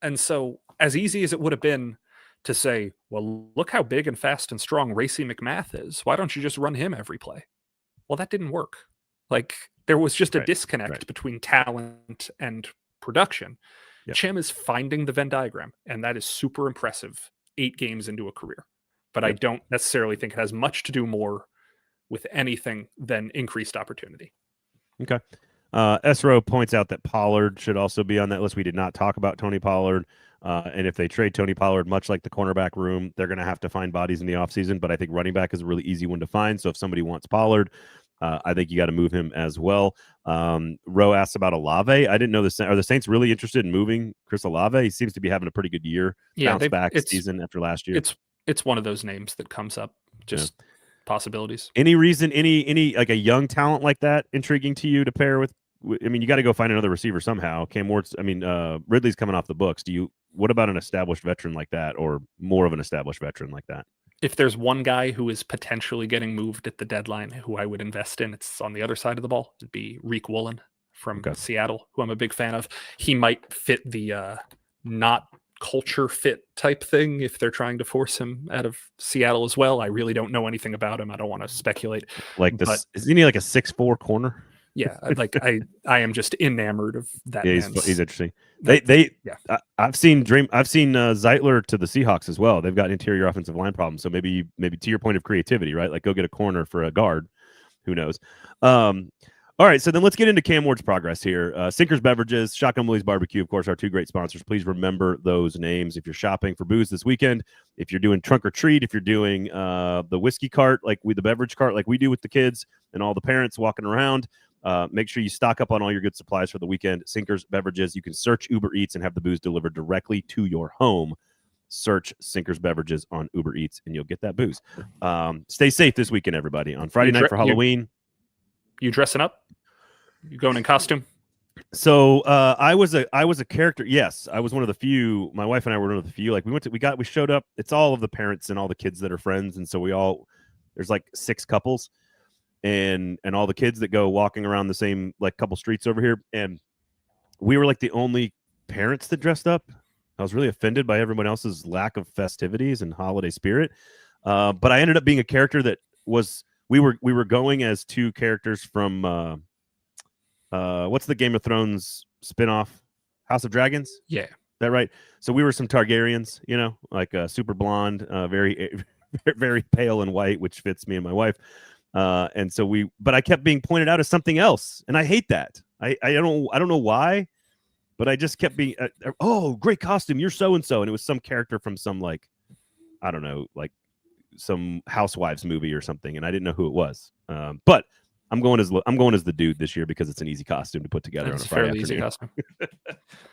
And so, as easy as it would have been to say, well, look how big and fast and strong Racy McMath is. Why don't you just run him every play? Well, that didn't work. Like, there was just a disconnect between talent and production. Yep. Chim is finding the Venn diagram, and that is super impressive 8 games into a career. But I don't necessarily think it has much to do more with anything than increased opportunity. Okay. Esro points out that Pollard should also be on that list. We did not talk about Tony Pollard. And if they trade Tony Pollard, much like the cornerback room, they're going to have to find bodies in the offseason. But I think running back is a really easy one to find. So if somebody wants Pollard, I think you got to move him as well. Roe asked about Olave. I didn't know are the Saints really interested in moving Chris Olave? He seems to be having a pretty good year. Bounce back season after last year. It's one of those names that comes up. Just possibilities. Any reason, any like a young talent like that intriguing to you to pair with? I mean, you got to go find another receiver somehow. Cam Ward's, Ridley's coming off the books. What about an established veteran like that, or more of an established veteran like that? If there's one guy who is potentially getting moved at the deadline who I would invest in, it's on the other side of the ball. It'd be Reek Woolen from Seattle, who I'm a big fan of. He might fit the not culture fit type thing if they're trying to force him out of Seattle as well. I really don't know anything about him. I don't want to speculate. Like this, isn't he like a 6'4" corner? Yeah, I am just enamored of that Yeah, man's. he's interesting. Yeah. I've seen Zeitler to the Seahawks as well. They've got interior offensive line problems. So maybe to your point of creativity, right? Like go get a corner for a guard. Who knows? All right, so then let's get into Cam Ward's progress here. Sinkers Beverages, Shotgun Willie's Barbecue, of course, our two great sponsors. Please remember those names if you're shopping for booze this weekend. If you're doing trunk or treat, if you're doing the whiskey cart, the beverage cart, like we do with the kids and all the parents walking around, make sure you stock up on all your good supplies for the weekend. Sinkers Beverages, you can search Uber Eats and have the booze delivered directly to your home. Search Sinkers Beverages on Uber Eats and you'll get that booze. Stay safe this weekend, everybody. On Friday night for Halloween. You dressing up? You going in costume? So I was a character. Yes, I was one of the few. My wife and I were one of the few. Like we showed up. It's all of the parents and all the kids that are friends, and so there's like 6 couples, and all the kids that go walking around the same like couple streets over here, and we were like the only parents that dressed up. I was really offended by everyone else's lack of festivities and holiday spirit, but I ended up being a character that was. We were going as 2 characters from. What's the Game of Thrones spinoff? House of Dragons? Yeah. Is that right? So we were some Targaryens, like super blonde, very, very pale and white, which fits me and my wife. And so but I kept being pointed out as something else. And I hate that. I don't know why, but I just kept being, oh, great costume. You're so-and-so. And it was some character from some I don't know, like some Housewives movie or something. And I didn't know who it was. But I'm going as the dude this year because it's an easy costume to put together on a Friday afternoon. Easy costume.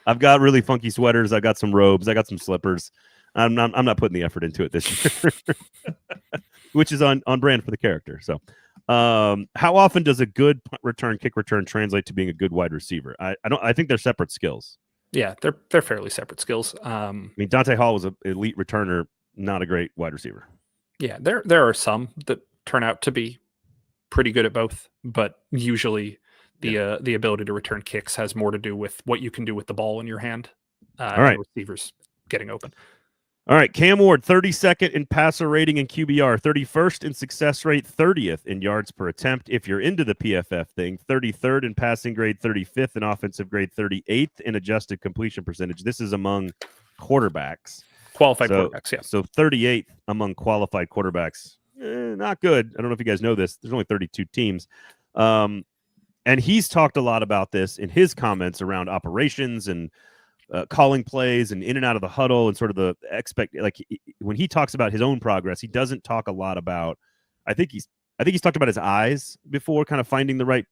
I've got really funky sweaters. I got some robes. I got some slippers. I'm not putting the effort into it this year, which is on brand for the character. So, how often does a good kick return translate to being a good wide receiver? I think they're separate skills. Yeah, they're fairly separate skills. I mean, Dante Hall was an elite returner, not a great wide receiver. Yeah, there are some that turn out to be pretty good at both, but usually the ability to return kicks has more to do with what you can do with the ball in your hand. All right, receivers getting open. All right, Cam Ward, 32nd in passer rating and QBR, 31st in success rate, 30th in yards per attempt. If you're into the PFF thing, 33rd in passing grade, 35th in offensive grade, 38th in adjusted completion percentage. This is among quarterbacks. Qualified quarterbacks, yeah. So 38th among qualified quarterbacks. Not good. I don't know if you guys know this. There's only 32 teams. And he's talked a lot about this in his comments around operations and calling plays and in and out of the huddle and sort of the when he talks about his own progress, he doesn't talk a lot about, I think he's talked about his eyes before, kind of finding the right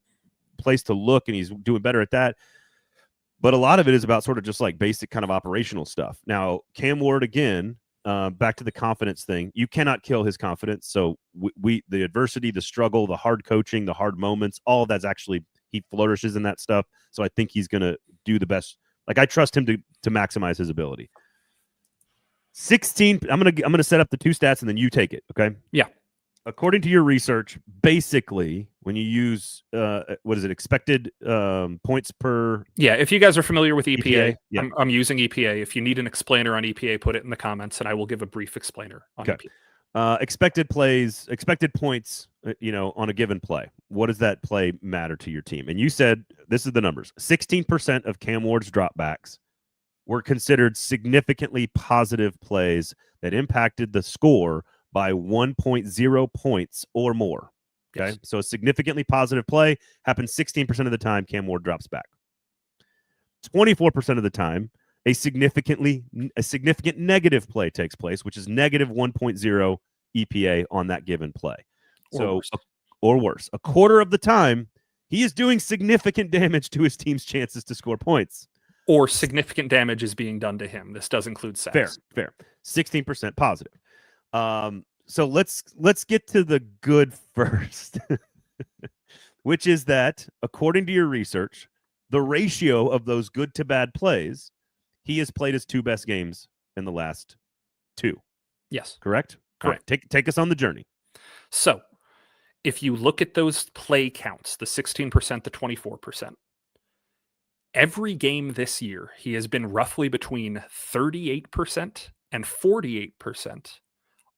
place to look, and he's doing better at that. But a lot of it is about sort of just like basic kind of operational stuff. Now, Cam Ward, again, back to the confidence thing. You cannot kill his confidence. So the adversity, the struggle, the hard coaching, the hard moments, all of that's actually, he flourishes in that stuff. So I think he's going to do the best. Like, I trust him to maximize his ability. 16. I'm gonna set up the 2 stats and then you take it. Okay. Yeah. According to your research, basically, when you use what is it, expected points per? Yeah, if you guys are familiar with EPA, yeah. I'm using EPA. If you need an explainer on EPA, put it in the comments, and I will give a brief explainer on EPA. Expected points, on a given play. What does that play matter to your team? And you said, this is the numbers: 16% of Cam Ward's dropbacks were considered significantly positive plays that impacted the score by 1.0 points or more. Okay. Yes. So a significantly positive play happens 16% of the time. Cam Ward drops back. 24% of the time, a significant negative play takes place, which is negative 1.0 EPA on that given play. Or worse. A quarter of the time, he is doing significant damage to his team's chances to score points. Or significant damage is being done to him. This does include sacks. Fair. 16% positive. So let's get to the good first, which is that, according to your research, the ratio of those good to bad plays, he has played his 2 best games in the last 2. Yes. Correct? Correct. Right. Take us on the journey. So if you look at those play counts, the 16%, the 24%, every game this year, he has been roughly between 38% and 48%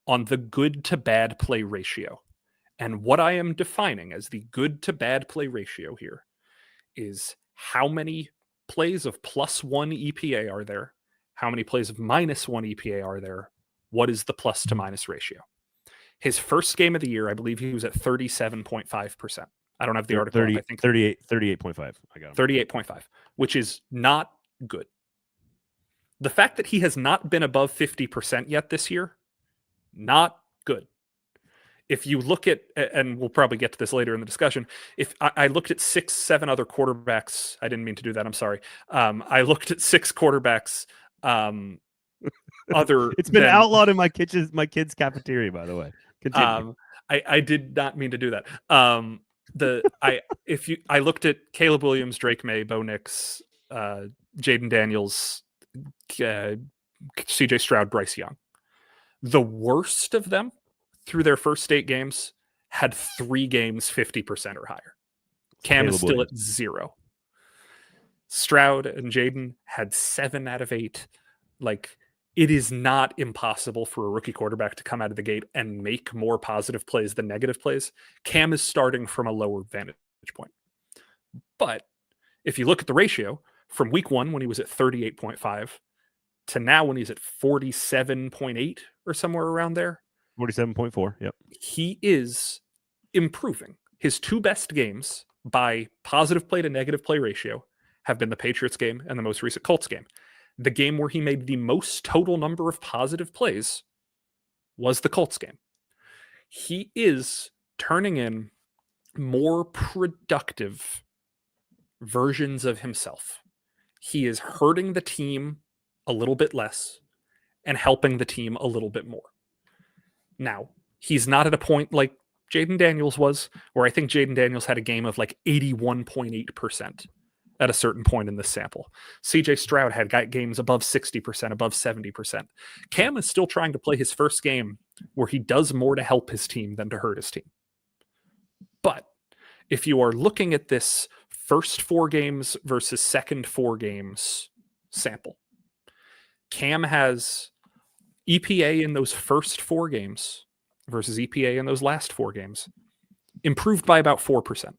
on the good to bad play ratio. And what I am defining as the good to bad play ratio here is how many plays of +1 EPA are there? How many plays of -1 EPA are there? What is the plus to minus ratio? His first game of the year, I believe he was at 37.5%. I don't have the article. 30, I think 38.5. I got him. 38.5, which is not good. The fact that he has not been above 50% yet this year, not good. If you look at, and we'll probably get to this later in the discussion, if I looked at 6, 7 other quarterbacks, I didn't mean to do that, I'm sorry. I looked at 6 quarterbacks other It's been than, outlawed in my kids' cafeteria, by the way. Continue. I did not mean to do that. I looked at Caleb Williams, Drake May, Bo Nix, Jaden Daniels, CJ Stroud, Bryce Young. The worst of them through their first 8 games had 3 games 50% or higher. Cam is still at 0. Stroud and Jaden had 7 out of 8. Like, it is not impossible for a rookie quarterback to come out of the gate and make more positive plays than negative plays. Cam is starting from a lower vantage point. But if you look at the ratio from week 1 when he was at 38.5 to now when he's at 47.8 or somewhere around there. 47.4, yep. He is improving. His 2 best games by positive play to negative play ratio have been the Patriots game and the most recent Colts game. The game where he made the most total number of positive plays was the Colts game. He is turning in more productive versions of himself. He is hurting the team a little bit less and helping the team a little bit more. Now, he's not at a point like Jaden Daniels was, where I think Jaden Daniels had a game of like 81.8% at a certain point in this sample. CJ Stroud had games above 60%, above 70%. Cam is still trying to play his first game where he does more to help his team than to hurt his team. But if you are looking at this first 4 games versus second 4 games sample, Cam has EPA in those first 4 games versus EPA in those last 4 games improved by about 4%.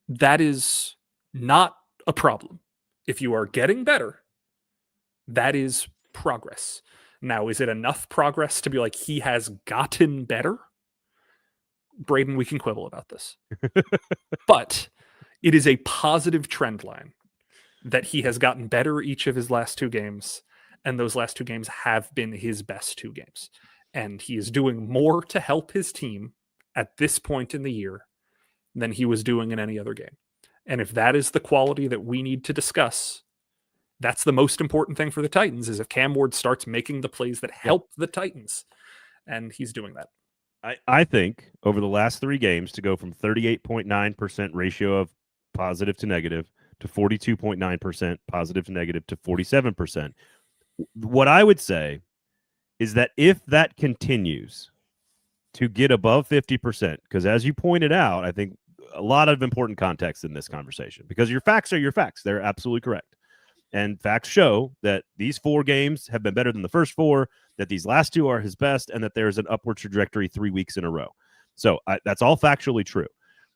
That is not a problem. If you are getting better, that is progress. Now, is it enough progress to be like he has gotten better? Braden, we can quibble about this. But it is a positive trend line that he has gotten better each of his last 2 games, and those last 2 games have been his best 2 games. And he is doing more to help his team at this point in the year than he was doing in any other game. And if that is the quality that we need to discuss, that's the most important thing for the Titans, is if Cam Ward starts making the plays that help the Titans. And he's doing that. I think over the last 3 games to go from 38.9% ratio of positive to negative to 42.9% positive to negative to 47%. What I would say is that if that continues to get above 50%, because as you pointed out, I think a lot of important context in this conversation, because your facts are your facts. They're absolutely correct. And facts show that these 4 games have been better than the first 4, that these last 2 are his best, and that there's an upward trajectory 3 weeks in a row. So that's all factually true.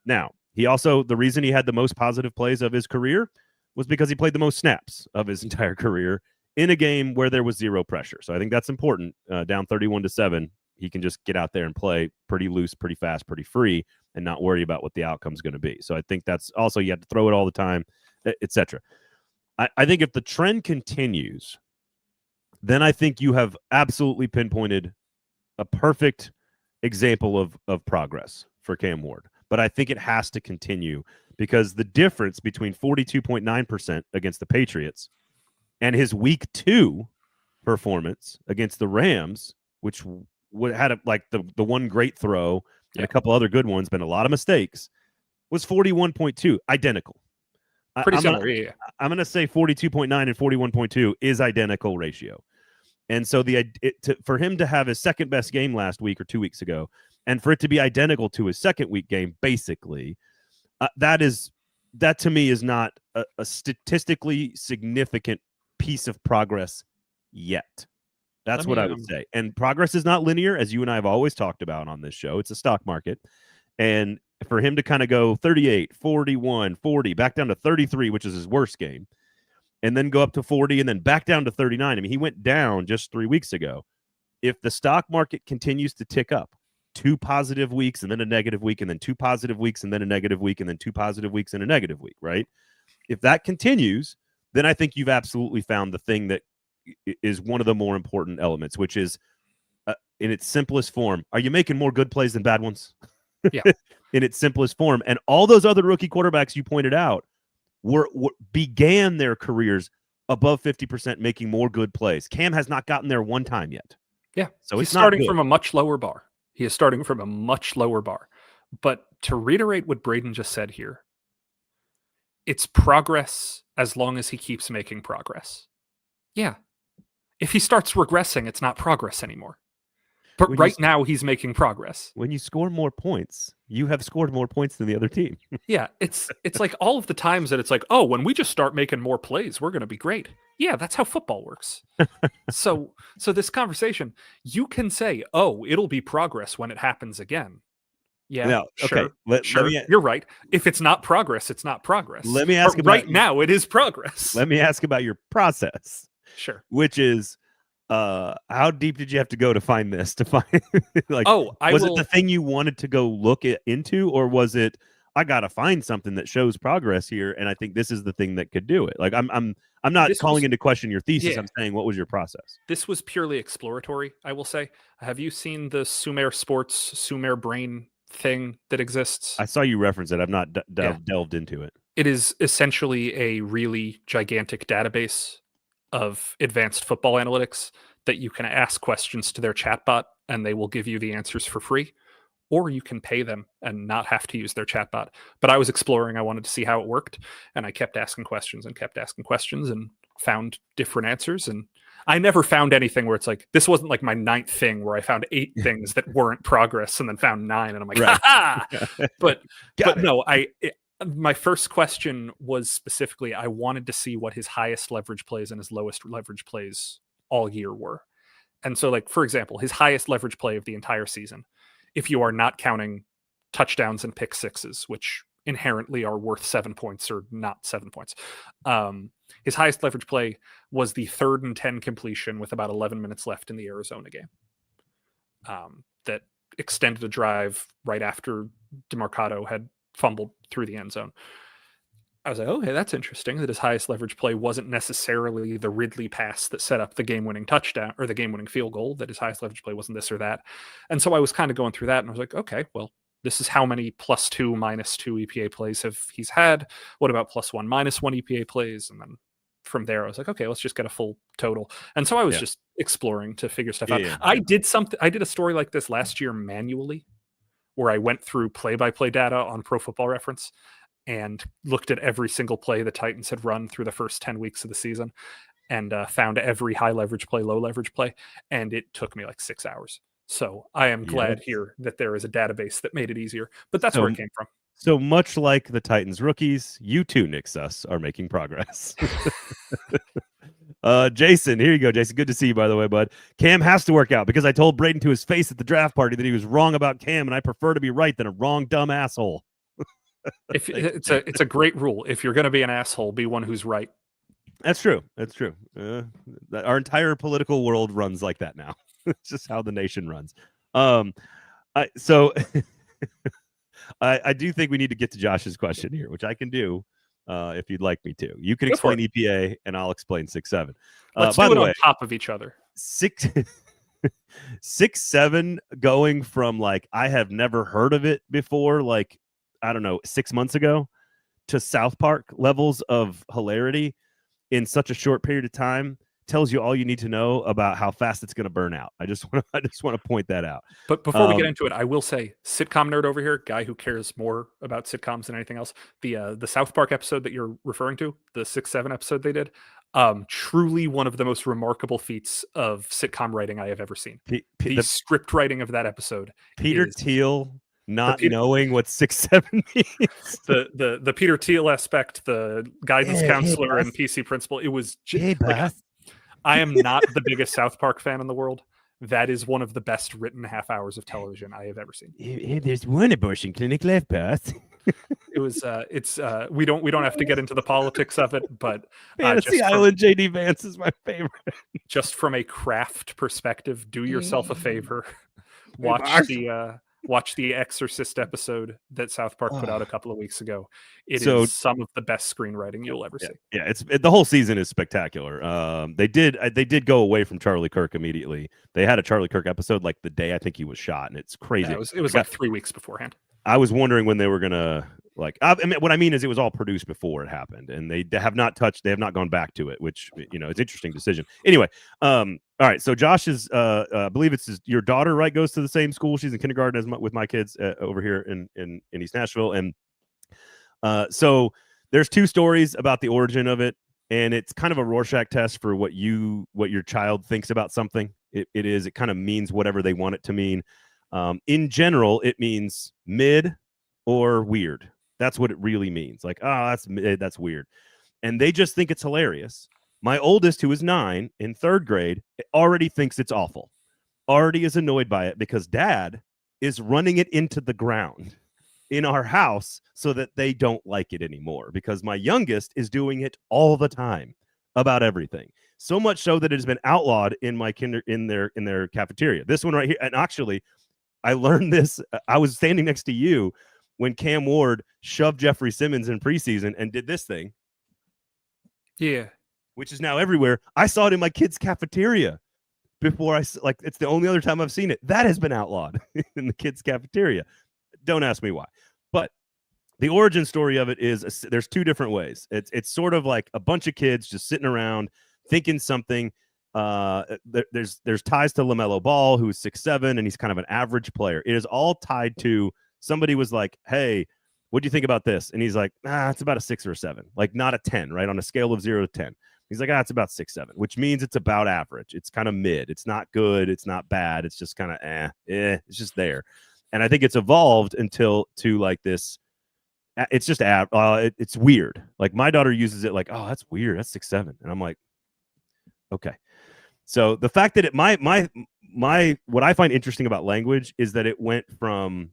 Now, he also, the reason he had the most positive plays of his career was because he played the most snaps of his entire career in a game where there was 0 pressure. So I think that's important. Down 31-7, he can just get out there and play pretty loose, pretty fast, pretty free, and not worry about what the outcome is going to be. So I think that's also, you have to throw it all the time, etc. I think if the trend continues, then I think you have absolutely pinpointed a perfect example of progress for Cam Ward. But I think it has to continue, because the difference between 42.9% against the Patriots and his week 2 performance against the Rams, which had the one great throw and a couple other good ones, but a lot of mistakes, was 41.2, identical. Pretty similar. I'm going to say 42.9 and 41.2 is identical ratio. And so for him to have his second best game last week or 2 weeks ago, and for it to be identical to his second week game, basically, that to me is not a statistically significant piece of progress yet. That's what I would say. And progress is not linear, as you and I have always talked about on this show. It's a stock market. And for him to kind of go 38, 41, 40, back down to 33, which is his worst game, and then go up to 40 and then back down to 39. I mean, he went down just 3 weeks ago. If the stock market continues to tick up, 2 positive weeks and then a negative week, and then 2 positive weeks and then a negative week, and then 2 positive weeks and a negative week, right? If that continues, then I think you've absolutely found the thing that is one of the more important elements, which is in its simplest form. Are you making more good plays than bad ones? Yeah. In its simplest form. And all those other rookie quarterbacks you pointed out began their careers above 50% making more good plays. Cam has not gotten there one time yet. Yeah. So he's it's not starting good. from a much lower bar. He is starting from a much lower bar. But to reiterate what Braden just said here, it's progress as long as he keeps making progress. Yeah. If he starts regressing, it's not progress anymore. But right now, he's making progress. When you score more points, you have scored more points than the other team. Yeah, it's like all of the times that it's like, oh, when we just start making more plays, we're going to be great. Yeah, that's how football works. So this conversation, you can say, oh, it'll be progress when it happens again. Yeah, now, sure, okay. sure. You're right. If it's not progress, it's not progress. Let me ask about right now, it is progress. Let me ask about your process. Sure. Which is, how deep did you have to go to find this? To find like, was it the thing you wanted to go look into, or was it I got to find something that shows progress here, and I think this is the thing that could do it? Like, I'm not calling into question your thesis. Yeah. I'm saying, what was your process? This was purely exploratory, I will say. Have you seen the Sumer Sports Sumer Brain thing that exists? I saw you reference it. I've not delved into it. It is essentially a really gigantic database of advanced football analytics that you can ask questions to their chatbot and they will give you the answers for free, or you can pay them and not have to use their chatbot. But I was exploring, I wanted to see how it worked, and I kept asking questions and found different answers. And I never found anything where it's like, this wasn't like my 9th thing where I found 8 things that weren't progress and then found 9 and I'm like, right. Ha ha! But no, my first question was specifically, I wanted to see what his highest leverage plays and his lowest leverage plays all year were. And so, like, for example, his highest leverage play of the entire season, if you are not counting touchdowns and pick sixes, which inherently are worth 7 points or not 7 points, his highest leverage play was the 3rd and 10 completion with about 11 minutes left in the Arizona game. That extended a drive right after DeMarcado had fumbled through the end zone. I was like, okay, that's interesting that his highest leverage play wasn't necessarily the Ridley pass that set up the game-winning touchdown or the game-winning field goal, that his highest leverage play wasn't this or that. And so I was kind of going through that and I was like, okay, well, this is how many +2, -2 EPA plays he's had. What about +1, -1 EPA plays? And then from there, I was like, okay, let's just get a full total. And so I was just exploring to figure stuff out. Yeah. I did a story like this last year manually, where I went through play-by-play data on Pro Football Reference and looked at every single play the Titans had run through the first 10 weeks of the season and found every high leverage play, low leverage play. And it took me like 6 hours. So I am glad here that there is a database that made it easier, but that's where it came from. So much like the Titans rookies, you too, Nick Suss, are making progress. Jason, here you go, Jason. Good to see you, by the way, bud. Cam has to work out because I told Braden to his face at the draft party that he was wrong about Cam, and I prefer to be right than a wrong, dumb asshole. If it's a great rule. If you're going to be an asshole, be one who's right. That's true. That's true. Our entire political world runs like that now. It's just how the nation runs. I do think we need to get to Josh's question here, which I can do if you'd like me to. You can explain EPA, and I'll explain 6-7. Let's do it on top of each other. 6-7 going from like I have never heard of it before, like I don't know, 6 months ago, to South Park levels of hilarity in such a short period of time tells you all you need to know about how fast it's going to burn out. I just want to point that out. But before we get into it, I will say, sitcom nerd over here, guy who cares more about sitcoms than anything else. The South Park episode that you're referring to, the 6-7 episode they did, truly one of the most remarkable feats of sitcom writing I have ever seen. The script writing of that episode. Peter Thiel not knowing what 6-7 means. The Peter Thiel aspect, the guidance counselor and PC principal. It was I am not the biggest South Park fan in the world. That is one of the best written half hours of television I have ever seen. There's one abortion clinic left, Beth. It was we don't have to get into the politics of it, but Fantasy Island JD Vance is my favorite. Just from a craft perspective, do yourself a favor. Watch the Exorcist episode that South Park put out a couple of weeks ago. It is some of the best screenwriting you'll ever see. Yeah, the whole season is spectacular. They did go away from Charlie Kirk immediately. They had a Charlie Kirk episode like the day I think he was shot, and it's crazy. Yeah, it was like 3 weeks beforehand. I was wondering when they were gonna what I mean is it was all produced before it happened, and they have not gone back to it, which it's an interesting decision. Anyway, all right. So Josh is, I believe it's your daughter, right? Goes to the same school. She's in kindergarten with my kids over here in East Nashville, and so there's two stories about the origin of it, and it's kind of a Rorschach test for what your child thinks about something. It kind of means whatever they want it to mean. In general, it means mid or weird. That's what it really means. Like, that's weird. And they just think it's hilarious. My oldest, who is 9 in 3rd grade, already thinks it's awful. Already is annoyed by it because Dad is running it into the ground in our house so that they don't like it anymore, because my youngest is doing it all the time about everything. So much so that it has been outlawed in my in their cafeteria. This one right here. And actually, I learned this. I was standing next to you when Cam Ward shoved Jeffery Simmons in preseason and did this thing. Yeah. Which is now everywhere. I saw it in my kids' cafeteria before it's the only other time I've seen it. That has been outlawed in the kids' cafeteria. Don't ask me why. But the origin story of it is there's two different ways. It's sort of like a bunch of kids just sitting around thinking something. There's ties to LaMelo Ball, who's 6'7", and he's kind of an average player. It is all tied to somebody was like, hey, what do you think about this? And he's like, it's about a 6 or a 7, like not a 10, right? On a scale of 0 to 10. He's like, it's about 6, 7, which means it's about average. It's kind of mid. It's not good. It's not bad. It's just kind of it's just there. And I think it's evolved to like this. It's just it's weird. Like my daughter uses it like, that's weird. That's 6, 7. And I'm like, okay. So the fact that my what I find interesting about language is that it went from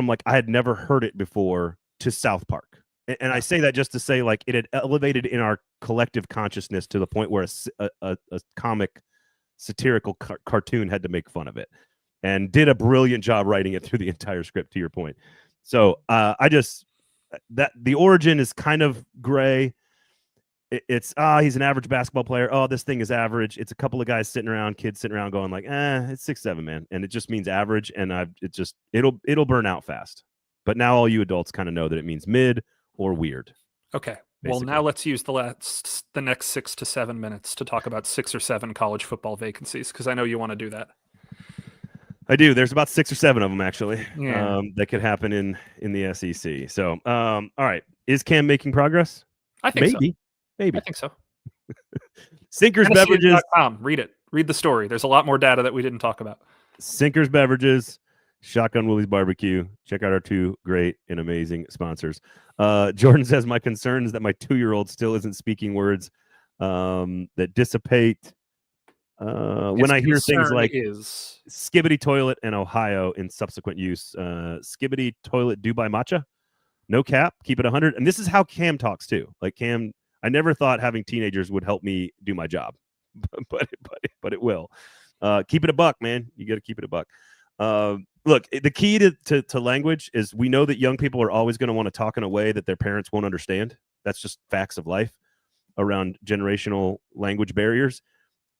like I had never heard it before to South Park. And I say that just to say like it had elevated in our collective consciousness to the point where a comic satirical cartoon had to make fun of it and did a brilliant job writing it through the entire script, to your point. So that the origin is kind of gray. It's he's an average basketball player. This thing is average. It's a couple of guys kids sitting around going like, it's 6, 7, man. And it just means average. And it'll burn out fast. But now all you adults kind of know that it means mid or weird. Okay. Basically. Well, now let's use the next 6 to 7 minutes to talk about 6 or 7 college football vacancies, because I know you want to do that. I do. There's about 6 or 7 of them actually. Yeah. That could happen in the SEC. So, all right. Is Cam making progress? I think maybe. So. Maybe. I think so. Sinkers Beverages. Read it. Read the story. There's a lot more data that we didn't talk about. Sinkers Beverages, Shotgun Willie's Barbecue. Check out our 2 great and amazing sponsors. Jordan says, my concern is that my 2-year-old still isn't speaking words that dissipate. When I hear things like skibbity toilet and Ohio in subsequent use, skibbity toilet Dubai matcha, no cap, keep it 100. And this is how Cam talks too. Like Cam, I never thought having teenagers would help me do my job, but it will. Keep it a buck, man. You got to keep it a buck. Look, the key to language is we know that young people are always going to want to talk in a way that their parents won't understand. That's just facts of life around generational language barriers.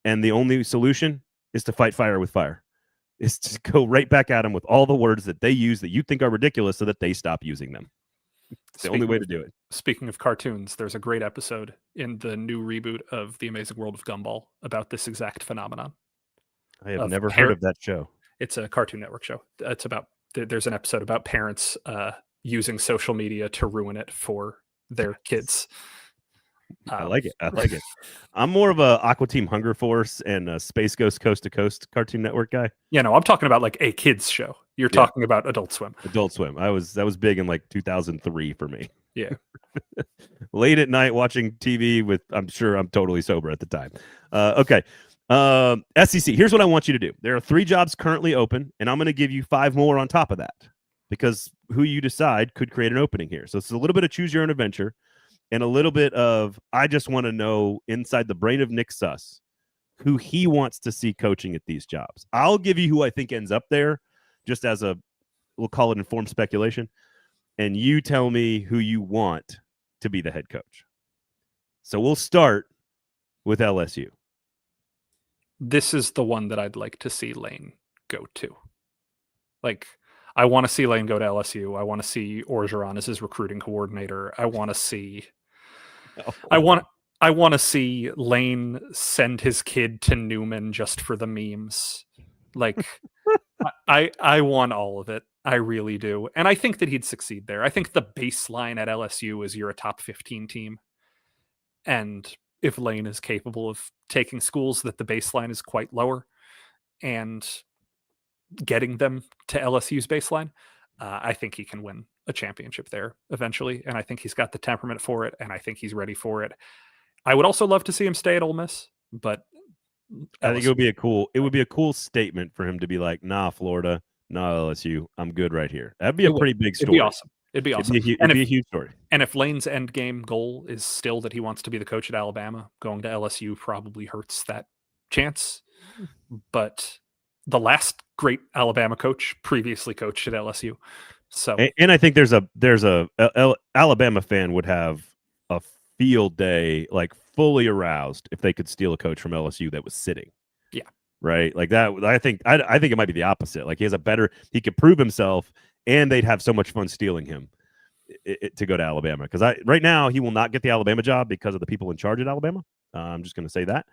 And the only solution is to fight fire with fire. Is to go right back at them with all the words that they use that you think are ridiculous so that they stop using them. It's the only way to do it. Speaking of cartoons, there's a great episode in the new reboot of The Amazing World of Gumball about this exact phenomenon. I have never heard of that show. It's a Cartoon Network show. It's about, there's an episode about parents using social media to ruin it for their kids. I like it. I'm more of a Aqua Team Hunger Force and Space Ghost Coast to Coast Cartoon Network guy. Yeah, no, I'm talking about like a kids show. You're talking about Adult Swim. Adult Swim. That was big in like 2003 for me. Yeah. Late at night watching TV with, I'm sure I'm totally sober at the time. Okay. SEC, here's what I want you to do. There are 3 jobs currently open, and I'm going to give you 5 more on top of that because who you decide could create an opening here. So it's a little bit of choose your own adventure and a little bit of I just want to know inside the brain of Nick Suss who he wants to see coaching at these jobs. I'll give you who I think ends up there just as we'll call it informed speculation. And you tell me who you want to be the head coach. So we'll start with LSU. This is the one that I'd like to see Lane go to. Like, I want to see Lane go to LSU. I want to see Orgeron as his recruiting coordinator. I want to see I want to see Lane send his kid to Newman just for the memes. Like, I want all of it. I really do. And I think that he'd succeed there. I think the baseline at LSU is you're a top 15 team. And if Lane is capable of taking schools that the baseline is quite lower and getting them to LSU's baseline, I think he can win a championship there eventually. And I think he's got the temperament for it. And I think he's ready for it. I would also love to see him stay at Ole Miss, but I think it would be a cool statement for him to be like, nah, Florida, nah, LSU, I'm good right here. That'd be a pretty big story. It'd be awesome. It'd be awesome. It'd be a huge story. And if Lane's end game goal is still that he wants to be the coach at Alabama, going to LSU probably hurts that chance. But the last great Alabama coach previously coached at LSU. So, and I think there's a Alabama fan would have a field day, like fully aroused, if they could steal a coach from LSU that was sitting. Yeah. Right. Like that. I think it might be the opposite. Like he could prove himself, and they'd have so much fun stealing him to go to Alabama. Because right now he will not get the Alabama job because of the people in charge at Alabama. I'm just going to say that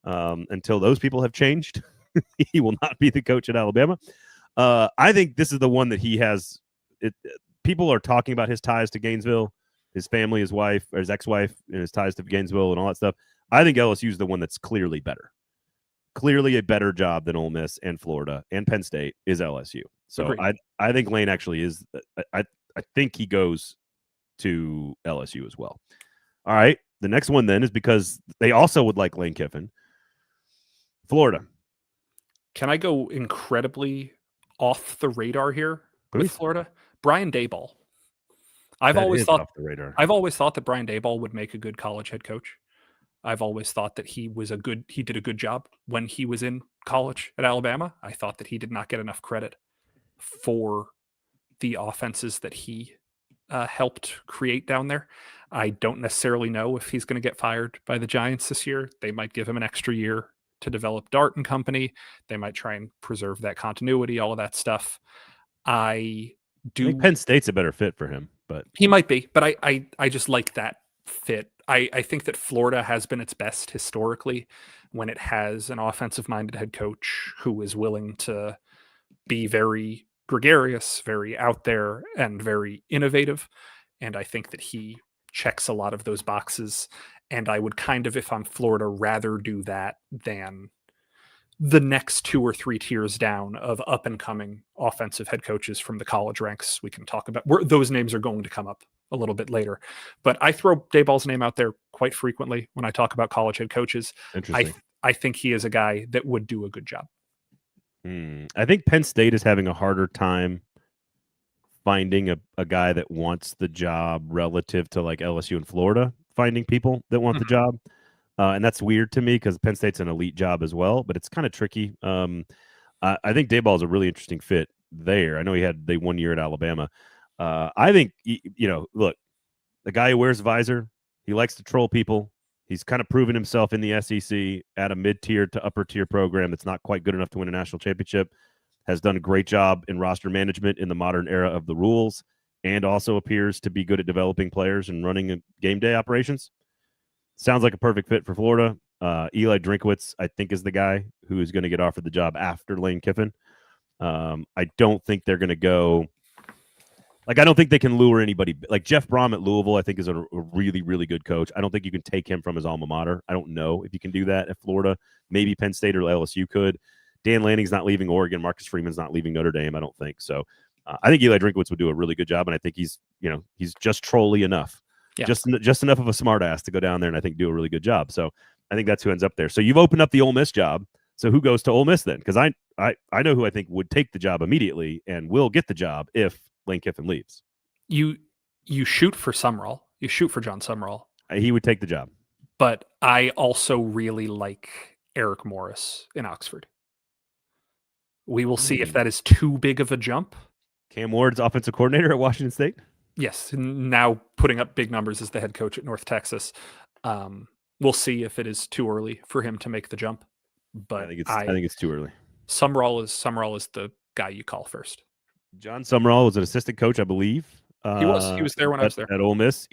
until those people have changed, he will not be the coach at Alabama. I think this is the one that he has. People are talking about his ties to Gainesville, his family, his wife, or his ex-wife, and his ties to Gainesville and all that stuff. I think LSU is the one that's clearly better. Clearly a better job than Ole Miss and Florida and Penn State is LSU. So agreed. I think Lane actually is. I think he goes to LSU as well. All right. The next one then is because they also would like Lane Kiffin. Florida. Can I go incredibly off the radar here with Florida? Brian Daboll. I've always thought that Brian Daboll would make a good college head coach. I've always thought that he did a good job when he was in college at Alabama. I thought that he did not get enough credit for the offenses that he helped create down there. I don't necessarily know if he's going to get fired by the Giants this year. They might give him an extra year to develop Dart and company. They might try and preserve that continuity, all of that stuff. I think Penn State's a better fit for him, but he might be. But I just like that fit. I think that Florida has been its best historically when it has an offensive-minded head coach who is willing to be very gregarious, very out there, and very innovative. And I think that he checks a lot of those boxes. And I would kind of, if I'm Florida, rather do that than the next 2 or 3 tiers down of up-and-coming offensive head coaches from the college ranks. We can talk about those names are going to come up a little bit later. But I throw Daboll's name out there quite frequently when I talk about college head coaches. Interesting. I think he is a guy that would do a good job. I think Penn State is having a harder time finding a guy that wants the job relative to like LSU and Florida finding people that want the job. And that's weird to me because Penn State's an elite job as well, but it's kind of tricky. I think Daboll is a really interesting fit there. I know they 1 year at Alabama. I think, look, the guy who wears a visor, he likes to troll people. He's kind of proven himself in the SEC at a mid-tier to upper-tier program that's not quite good enough to win a national championship, has done a great job in roster management in the modern era of the rules, and also appears to be good at developing players and running game day operations. Sounds like a perfect fit for Florida. Eli Drinkwitz, I think, is the guy who is going to get offered the job after Lane Kiffin. I don't think they're going to go – I don't think they can lure anybody. Like Jeff Brom at Louisville, I think, is a really, really good coach. I don't think you can take him from his alma mater. I don't know if you can do that at Florida. Maybe Penn State or LSU could. Dan Lanning's not leaving Oregon. Marcus Freeman's not leaving Notre Dame, I don't think. So I think Eli Drinkwitz would do a really good job, and I think he's just trolly enough, Yeah. just enough of a smartass to go down there and I think do a really good job. So I think that's who ends up there. So you've opened up the Ole Miss job. So who goes to Ole Miss then? Because I know who I think would take the job immediately and will get the job if Lane Kiffin leaves. You shoot for Summerall. You shoot for John Summerall. He would take the job. But I also really like Eric Morris in Oxford. We will see if that is too big of a jump. Cam Ward's offensive coordinator at Washington State? Yes, now putting up big numbers as the head coach at North Texas. We'll see if it is too early for him to make the jump. But I think it's too early. Summerall is the guy you call first. John Summerall was an assistant coach, I believe. He was there when I was there at Ole Miss.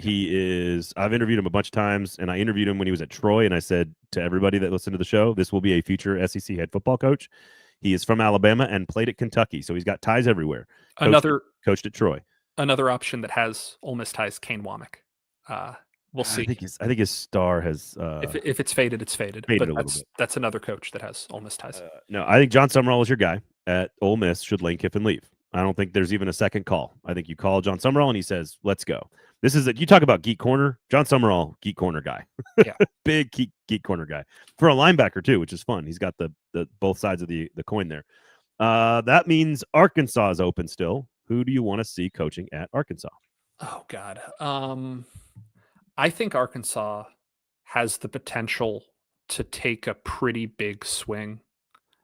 I've interviewed him a bunch of times, and I interviewed him when he was at Troy, and I said to everybody that listened to the show, this will be a future SEC head football coach. He is from Alabama and played at Kentucky, so he's got ties everywhere. Coached at Troy. Another option that has Ole Miss ties, Kane Womack. We'll see. I think his star has. If it's faded, it's faded. But that's another coach that has Ole Miss ties. No, I think John Summerall is your guy at Ole Miss. Should Lane Kiffin leave? I don't think there's even a second call. I think you call John Summerall and he says, "Let's go." This is you talk about geek corner. John Summerall, geek corner guy. Yeah, big geek corner guy for a linebacker too, which is fun. He's got the both sides of the coin there. That means Arkansas is open still. Who do you want to see coaching at Arkansas? Oh God, I think Arkansas has the potential to take a pretty big swing.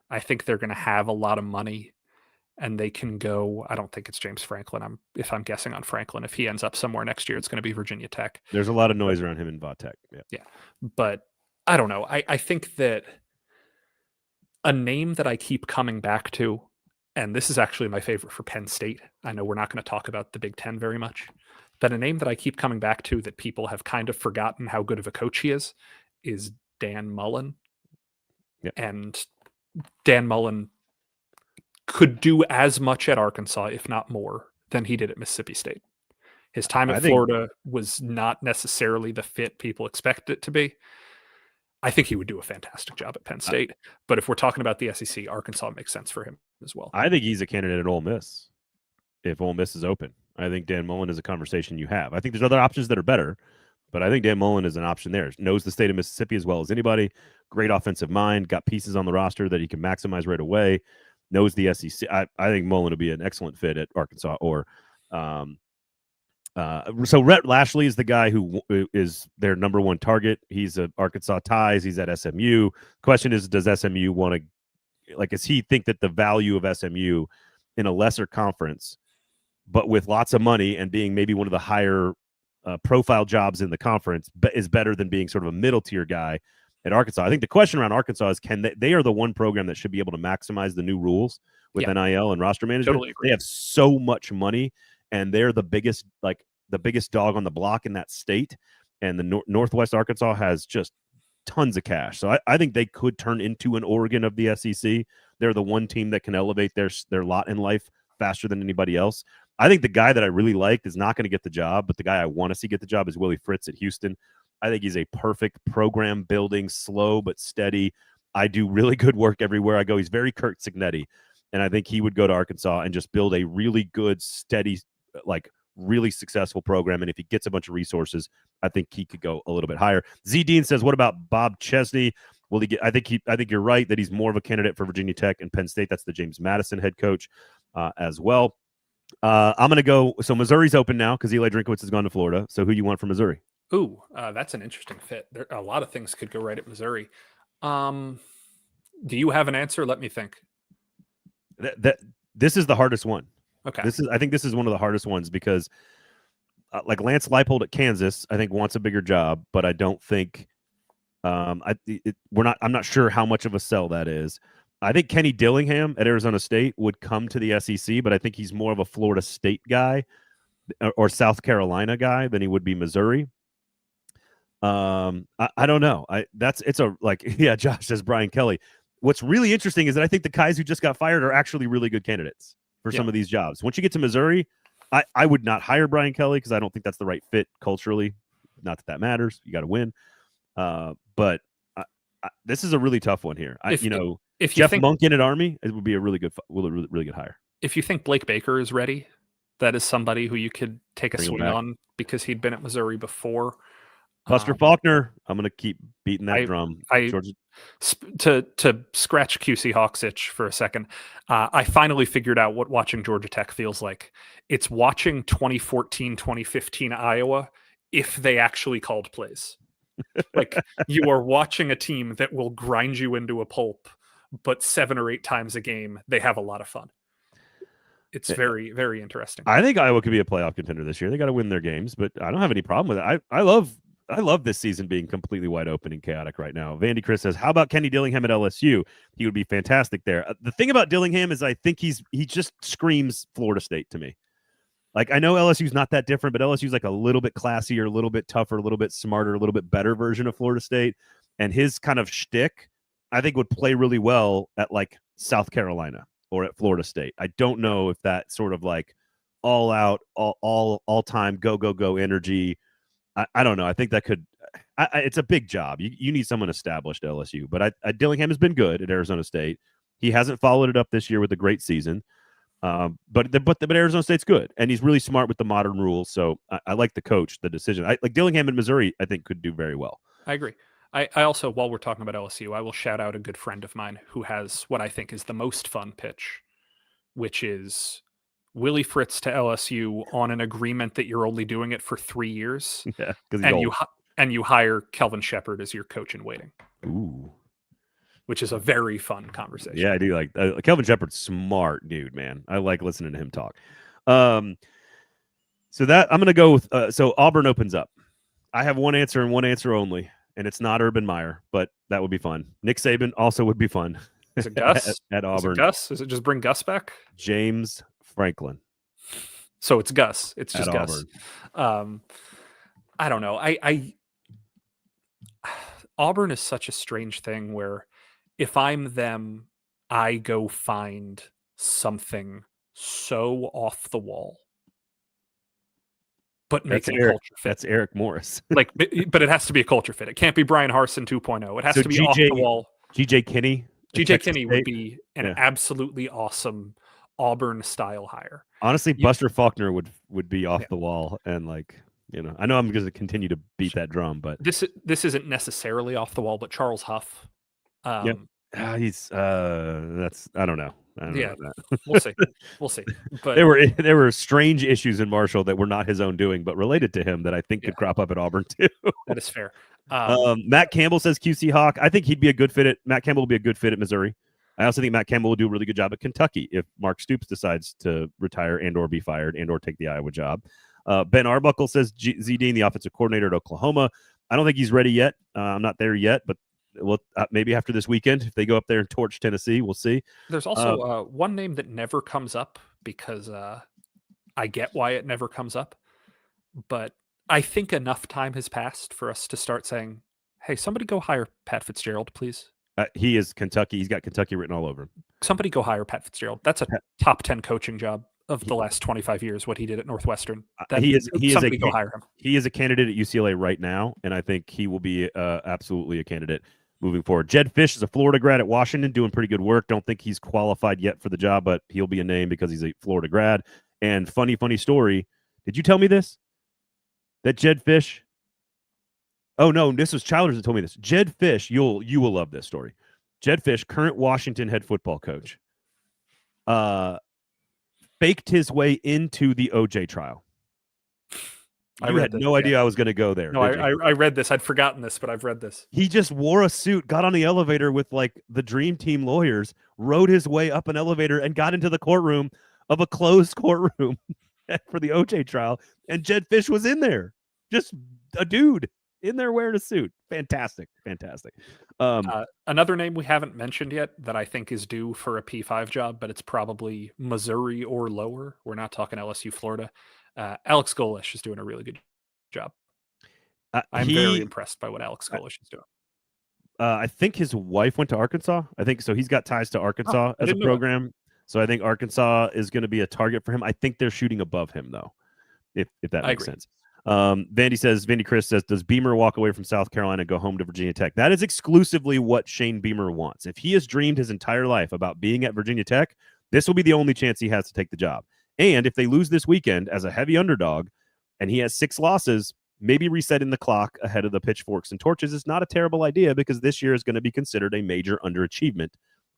I think they're going to have a lot of money. And they can go. I don't think it's James Franklin. If I'm guessing on Franklin, if he ends up somewhere next year, it's going to be Virginia Tech. There's a lot of noise around him in Va Tech. Yeah. But I don't know. I think that a name that I keep coming back to, and this is actually my favorite for Penn State. I know we're not going to talk about the Big Ten very much, but a name that I keep coming back to that people have kind of forgotten how good of a coach he is Dan Mullen. Yeah. And Dan Mullen could do as much at Arkansas, if not more, than he did at Mississippi State. His time at Florida was not necessarily the fit people expect it to be. I think he would do a fantastic job at Penn State. But if we're talking about the SEC, Arkansas makes sense for him as well. I think he's a candidate at Ole Miss if Ole Miss is open. I think Dan Mullen is a conversation you have. I think there's other options that are better, but I think Dan Mullen is an option there. Knows the state of Mississippi as well as anybody. Great offensive mind. Got pieces on the roster that he can maximize right away. Knows the SEC. I think Mullen would be an excellent fit at Arkansas. So Rhett Lashley is the guy who is their number one target. He's at Arkansas ties. He's at SMU. Question is, does SMU want to, does he think that the value of SMU in a lesser conference, but with lots of money and being maybe one of the higher profile jobs in the conference, is better than being sort of a middle tier guy at Arkansas? I think the question around Arkansas is, they are the one program that should be able to maximize the new rules with NIL and roster management. Totally agree. They have so much money, and they're the biggest dog on the block in that state. And the Northwest Arkansas has just tons of cash. So I think they could turn into an Oregon of the SEC. They're the one team that can elevate their lot in life faster than anybody else. I think the guy that I really liked is not going to get the job, but the guy I want to see get the job is Willie Fritz at Houston. I think he's a perfect program building, slow but steady. I do really good work everywhere I go. He's very Kurt Signetti, and I think he would go to Arkansas and just build a really good, steady, really successful program. And if he gets a bunch of resources, I think he could go a little bit higher. Z Dean says, "What about Bob Chesney? Will he get?" I think you're right that he's more of a candidate for Virginia Tech and Penn State. That's the James Madison head coach as well. I'm going to go. So Missouri's open now because Eli Drinkwitz has gone to Florida. So who you want for Missouri? Ooh, that's an interesting fit. A lot of things could go right at Missouri. Do you have an answer? Let me think. This is the hardest one. Okay. I think this is one of the hardest ones because Lance Leipold at Kansas, I think wants a bigger job, but I don't think I'm not sure how much of a sell that is. I think Kenny Dillingham at Arizona State would come to the SEC, but I think he's more of a Florida State guy or South Carolina guy than he would be Missouri. I don't know. Josh says Brian Kelly. What's really interesting is that I think the guys who just got fired are actually really good candidates for some of these jobs. Once you get to Missouri, I would not hire Brian Kelly because I don't think that's the right fit culturally. Not that matters. You got to win. But this is a really tough one here. If Jeff Monken at Army, it would be a really good hire. if you think Blake Baker is ready, that is somebody who you could take a Bring him swing back. on because he'd been at Missouri before. Buster Faulkner. I'm going to keep beating that I- drum. I- Georgia. To scratch QC Hawks itch for a second, I finally figured out what watching Georgia Tech feels like. It's watching 2014, 2015 Iowa if they actually called plays. Like, you are watching a team that will grind you into a pulp, but 7 or 8 times a game, they have a lot of fun. It's very, very interesting. I think Iowa could be a playoff contender this year. They got to win their games, but I don't have any problem with it. I love this season being completely wide open and chaotic right now. Vandy Chris says, "How about Kenny Dillingham at LSU? He would be fantastic there." The thing about Dillingham is I think he just screams Florida State to me. Like, I know LSU's not that different, but LSU's like a little bit classier, a little bit tougher, a little bit smarter, a little bit better version of Florida State. And his kind of shtick, I think, would play really well at like South Carolina or at Florida State. I don't know if that sort of like all out, all time, go energy. I don't know. I think that could. It's a big job. You need someone established at LSU. But Dillingham has been good at Arizona State. He hasn't followed it up this year with a great season. But Arizona State's good, and he's really smart with the modern rules. So I like the coach, the decision. Like Dillingham in Missouri, I think could do very well. I agree. I also, while we're talking about LSU, I will shout out a good friend of mine who has what I think is the most fun pitch, which is Willie Fritz to LSU on an agreement that you're only doing it for 3 years. Yeah, and you hire Kelvin Shepard as your coach in waiting. Ooh. Which is a very fun conversation. Yeah, I do like Kelvin Shepard's smart dude, man. I like listening to him talk. So that I'm going to go with. So Auburn opens up. I have one answer and one answer only, and it's not Urban Meyer, but that would be fun. Nick Saban also would be fun. Is it Gus at Auburn? Is it Gus? Is it just bring Gus back? James Franklin. So it's Gus. It's just at Gus. Auburn. I don't know. Auburn is such a strange thing where if I'm them, I go find something so off the wall, but make it a culture fit. That's Eric Morris. But it has to be a culture fit. It can't be Brian Harsin 2.0. It has to be off the wall. GJ Kinney. GJ Kinney would be an absolutely awesome Auburn style hire. Honestly, Buster Faulkner would be off the wall, and I know I'm going to continue to beat that drum, but this isn't necessarily off the wall. But Charles Huff, he's that's I don't know. We'll see. But there were strange issues in Marshall that were not his own doing, but related to him that I think could crop up at Auburn too. That is fair. Matt Campbell says QC Hawk. I think he'd be a good fit Matt Campbell will be a good fit at Missouri. I also think Matt Campbell will do a really good job at Kentucky if Mark Stoops decides to retire and or be fired and or take the Iowa job. Ben Arbuckle says Z Dean, the offensive coordinator at Oklahoma. I don't think he's ready yet. I'm not there yet, but maybe after this weekend, if they go up there and torch Tennessee, we'll see. There's also one name that never comes up because I get why it never comes up, but I think enough time has passed for us to start saying, hey, somebody go hire Pat Fitzgerald, please. He is Kentucky. He's got Kentucky written all over him. Somebody go hire Pat Fitzgerald. That's a top 10 coaching job of the last 25 years, what he did at Northwestern. Go hire him. He is a candidate at UCLA right now, and I think he will be absolutely a candidate moving forward. Jed Fish is a Florida grad at Washington, doing pretty good work. Don't think he's qualified yet for the job, but he'll be a name because he's a Florida grad. And funny story. Did you tell me this? That Jed Fish... Oh, no, this was Childers that told me this. Jed Fish, you will love this story. Jed Fish, current Washington head football coach, faked his way into the OJ trial. I had no idea I was going to go there. No, I read this. I'd forgotten this, but I've read this. He just wore a suit, got on the elevator with like the Dream Team lawyers, rode his way up an elevator and got into the courtroom of a closed courtroom for the OJ trial. And Jed Fish was in there. Just a dude in there wearing a suit. Fantastic. Another name we haven't mentioned yet that I think is due for a P5 job, but it's probably Missouri or lower. We're not talking LSU, Florida. Alex Golish is doing a really good job. I'm very impressed by what Alex Golish is doing. I think his wife went to Arkansas. I think so. He's got ties to Arkansas as a program. So I think Arkansas is going to be a target for him. I think they're shooting above him, though, if that makes sense. Vandy Chris says, does Beamer walk away from South Carolina and go home to Virginia Tech? That is exclusively what Shane Beamer wants. If he has dreamed his entire life about being at Virginia Tech, This will be the only chance he has to take the job. And if they lose this weekend as a heavy underdog and he has 6 losses, maybe resetting the clock ahead of the pitchforks and torches is not a terrible idea, because this year is going to be considered a major underachievement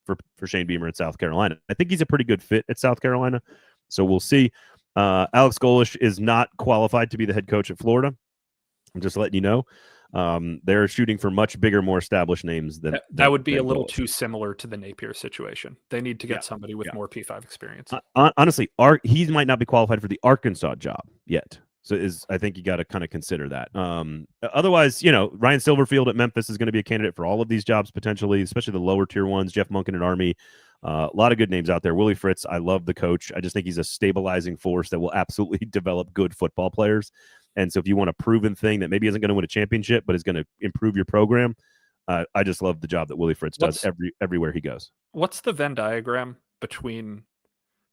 for Shane Beamer in South Carolina. I think he's a pretty good fit at South Carolina, so we'll see. Alex Golish is not qualified to be the head coach at Florida. I'm just letting you know. They're shooting for much bigger, more established names than that would be a little Golish. too similar to the Napier situation. They need to get somebody with more P5 experience. Honestly, he might not be qualified for the Arkansas job yet. So I think you got to kind of consider that. Otherwise, Ryan Silverfield at Memphis is going to be a candidate for all of these jobs potentially, especially the lower tier ones. Jeff Monken at Army. A lot of good names out there. Willie Fritz, I love the coach. I just think he's a stabilizing force that will absolutely develop good football players. And so if you want a proven thing that maybe isn't going to win a championship, but is going to improve your program, I just love the job that Willie Fritz does everywhere he goes. What's the Venn diagram between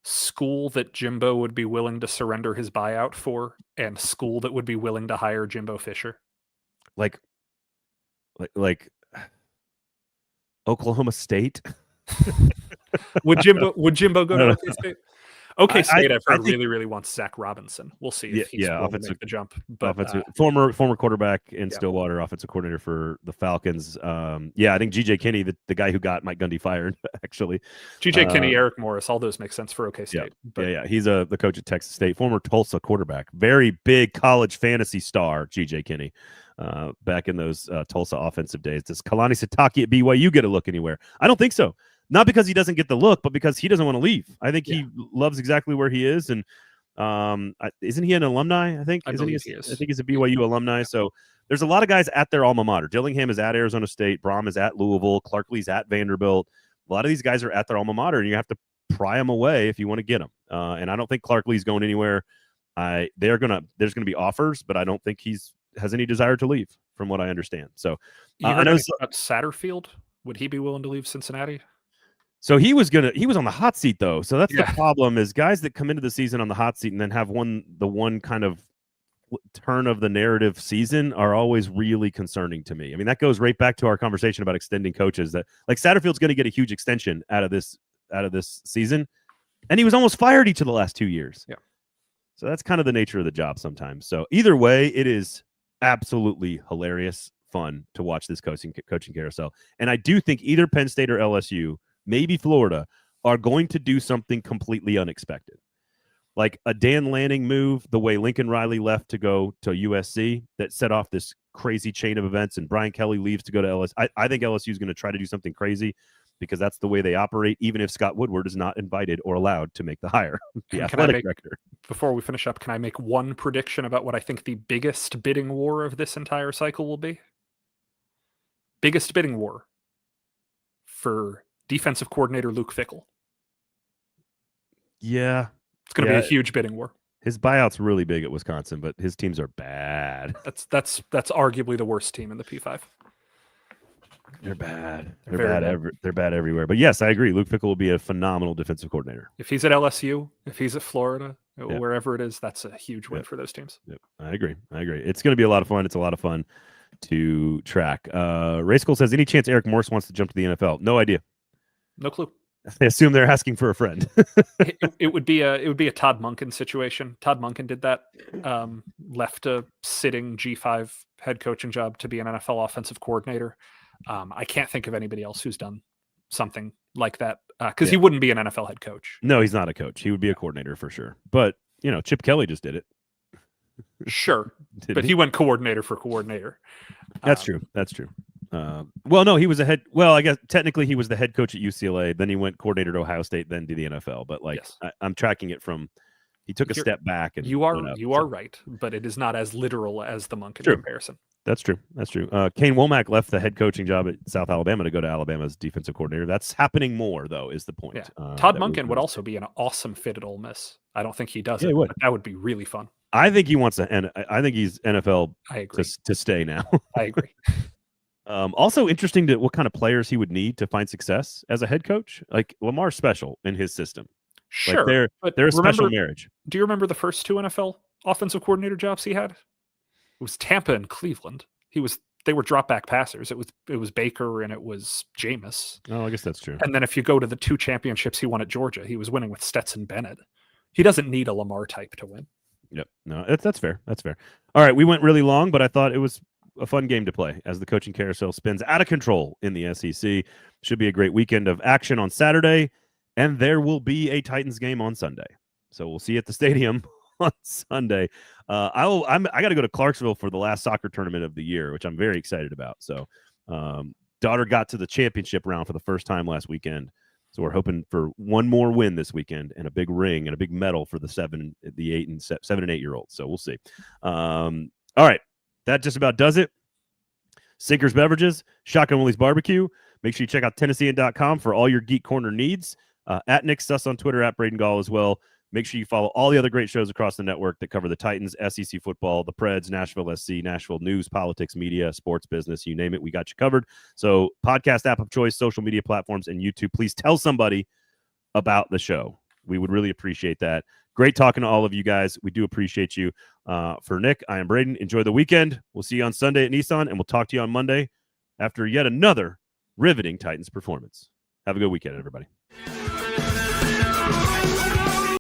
school that Jimbo would be willing to surrender his buyout for and school that would be willing to hire Jimbo Fisher? Like Oklahoma State? Would Jimbo go to OK State? OK State, I've heard really, really wants Zach Robinson. We'll see if he's willing to make the jump. But former quarterback in Stillwater, offensive coordinator for the Falcons. I think G.J. Kinney, the guy who got Mike Gundy fired, actually. G.J. Kinney, Eric Morris, all those make sense for OK State. He's the coach at Texas State, former Tulsa quarterback, very big college fantasy star, G.J. Kinney. Back in those Tulsa offensive days. Does Kalani Sitake at BYU get a look anywhere? I don't think so. Not because he doesn't get the look, but because he doesn't want to leave. I think he loves exactly where he is. And isn't he an alumni? I think he is. I think he's a BYU alumni. So there's a lot of guys at their alma mater. Dillingham is at Arizona State. Braum is at Louisville. Clarkley's at Vanderbilt. A lot of these guys are at their alma mater, and you have to pry them away if you want to get them. And I don't think Clarkley's going anywhere. There's going to be offers, but I don't think has any desire to leave, from what I understand. So I know about Satterfield. Would he be willing to leave Cincinnati? So he was on the hot seat though. So that's the problem, is guys that come into the season on the hot seat and then have the one kind of turn of the narrative season are always really concerning to me. I mean, that goes right back to our conversation about extending coaches, that like Satterfield's going to get a huge extension out of this season. And he was almost fired each of the last 2 years. Yeah. So that's kind of the nature of the job sometimes. So either way, it is absolutely hilarious fun to watch this coaching carousel. And I do think either Penn State or LSU, maybe Florida, are going to do something completely unexpected. Like a Dan Lanning move, the way Lincoln Riley left to go to USC, that set off this crazy chain of events, and Brian Kelly leaves to go to LSU. I think LSU is going to try to do something crazy because that's the way they operate, even if Scott Woodward is not invited or allowed to make the hire. The athletic director. Before we finish up, can I make one prediction about what I think the biggest bidding war of this entire cycle will be? Biggest bidding war for defensive coordinator Luke Fickell. Yeah. It's going to be a huge bidding war. His buyout's really big at Wisconsin, but his teams are bad. That's arguably the worst team in the P5. They're bad. They're bad everywhere. But yes, I agree. Luke Fickell will be a phenomenal defensive coordinator. If he's at LSU, if he's at Florida, wherever it is, that's a huge win for those teams. Yep. I agree. It's going to be a lot of fun. It's a lot of fun to track. Ray School says, any chance Eric Morse wants to jump to the NFL? No idea. No clue. I assume they're asking for a friend. it would be a Todd Monken situation. Todd Monken did that. Left a sitting G5 head coaching job to be an NFL offensive coordinator. I can't think of anybody else who's done something like that because he wouldn't be an NFL head coach. No, he's not a coach. He would be a coordinator for sure. But Chip Kelly just did it. Sure, but he went coordinator for coordinator. That's true. Well, no, he was I guess technically he was the head coach at UCLA. Then he went coordinator to Ohio State, then to the NFL. But I'm tracking it from, he took a step back. And you are right, but it is not as literal as the Monken comparison. That's true. Kane Womack left the head coaching job at South Alabama to go to Alabama's defensive coordinator. That's happening more, though, is the point. Yeah. Todd Monken would also be an awesome fit at Ole Miss. I don't think he does it. But that would be really fun. I think he wants to, and I think he's NFL to stay now. I agree. Also interesting to what kind of players he would need to find success as a head coach. Like Lamar's special in his system. Sure. Like they're a special marriage. Do you remember the first two NFL offensive coordinator jobs he had? It was Tampa and Cleveland. He was they were drop back passers. It was Baker and it was Jameis. Oh, I guess that's true. And then if you go to the 2 championships he won at Georgia, he was winning with Stetson Bennett. He doesn't need a Lamar type to win. Yep. No, that's fair. That's fair. All right, we went really long, but I thought it was a fun game to play as the coaching carousel spins out of control in the SEC. Should be a great weekend of action on Saturday, and there will be a Titans game on Sunday. So we'll see you at the stadium on Sunday. I got to go to Clarksville for the last soccer tournament of the year, which I'm very excited about. So daughter got to the championship round for the first time last weekend. So we're hoping for one more win this weekend and a big ring and a big medal for the 7 and 8 year olds. So we'll see. All right. That just about does it. Sinkers Beverages, Shotgun Willie's Barbecue. Make sure you check out Tennessean.com for all your Geek Corner needs. At Nick Suss on Twitter, at Braden Gall as well. Make sure you follow all the other great shows across the network that cover the Titans, SEC football, the Preds, Nashville SC, Nashville news, politics, media, sports, business, you name it, we got you covered. So podcast app of choice, social media platforms, and YouTube. Please tell somebody about the show. We would really appreciate that. Great talking to all of you guys. We do appreciate you. For Nick, I am Braden. Enjoy the weekend. We'll see you on Sunday at Nissan, and we'll talk to you on Monday after yet another riveting Titans performance. Have a good weekend, everybody.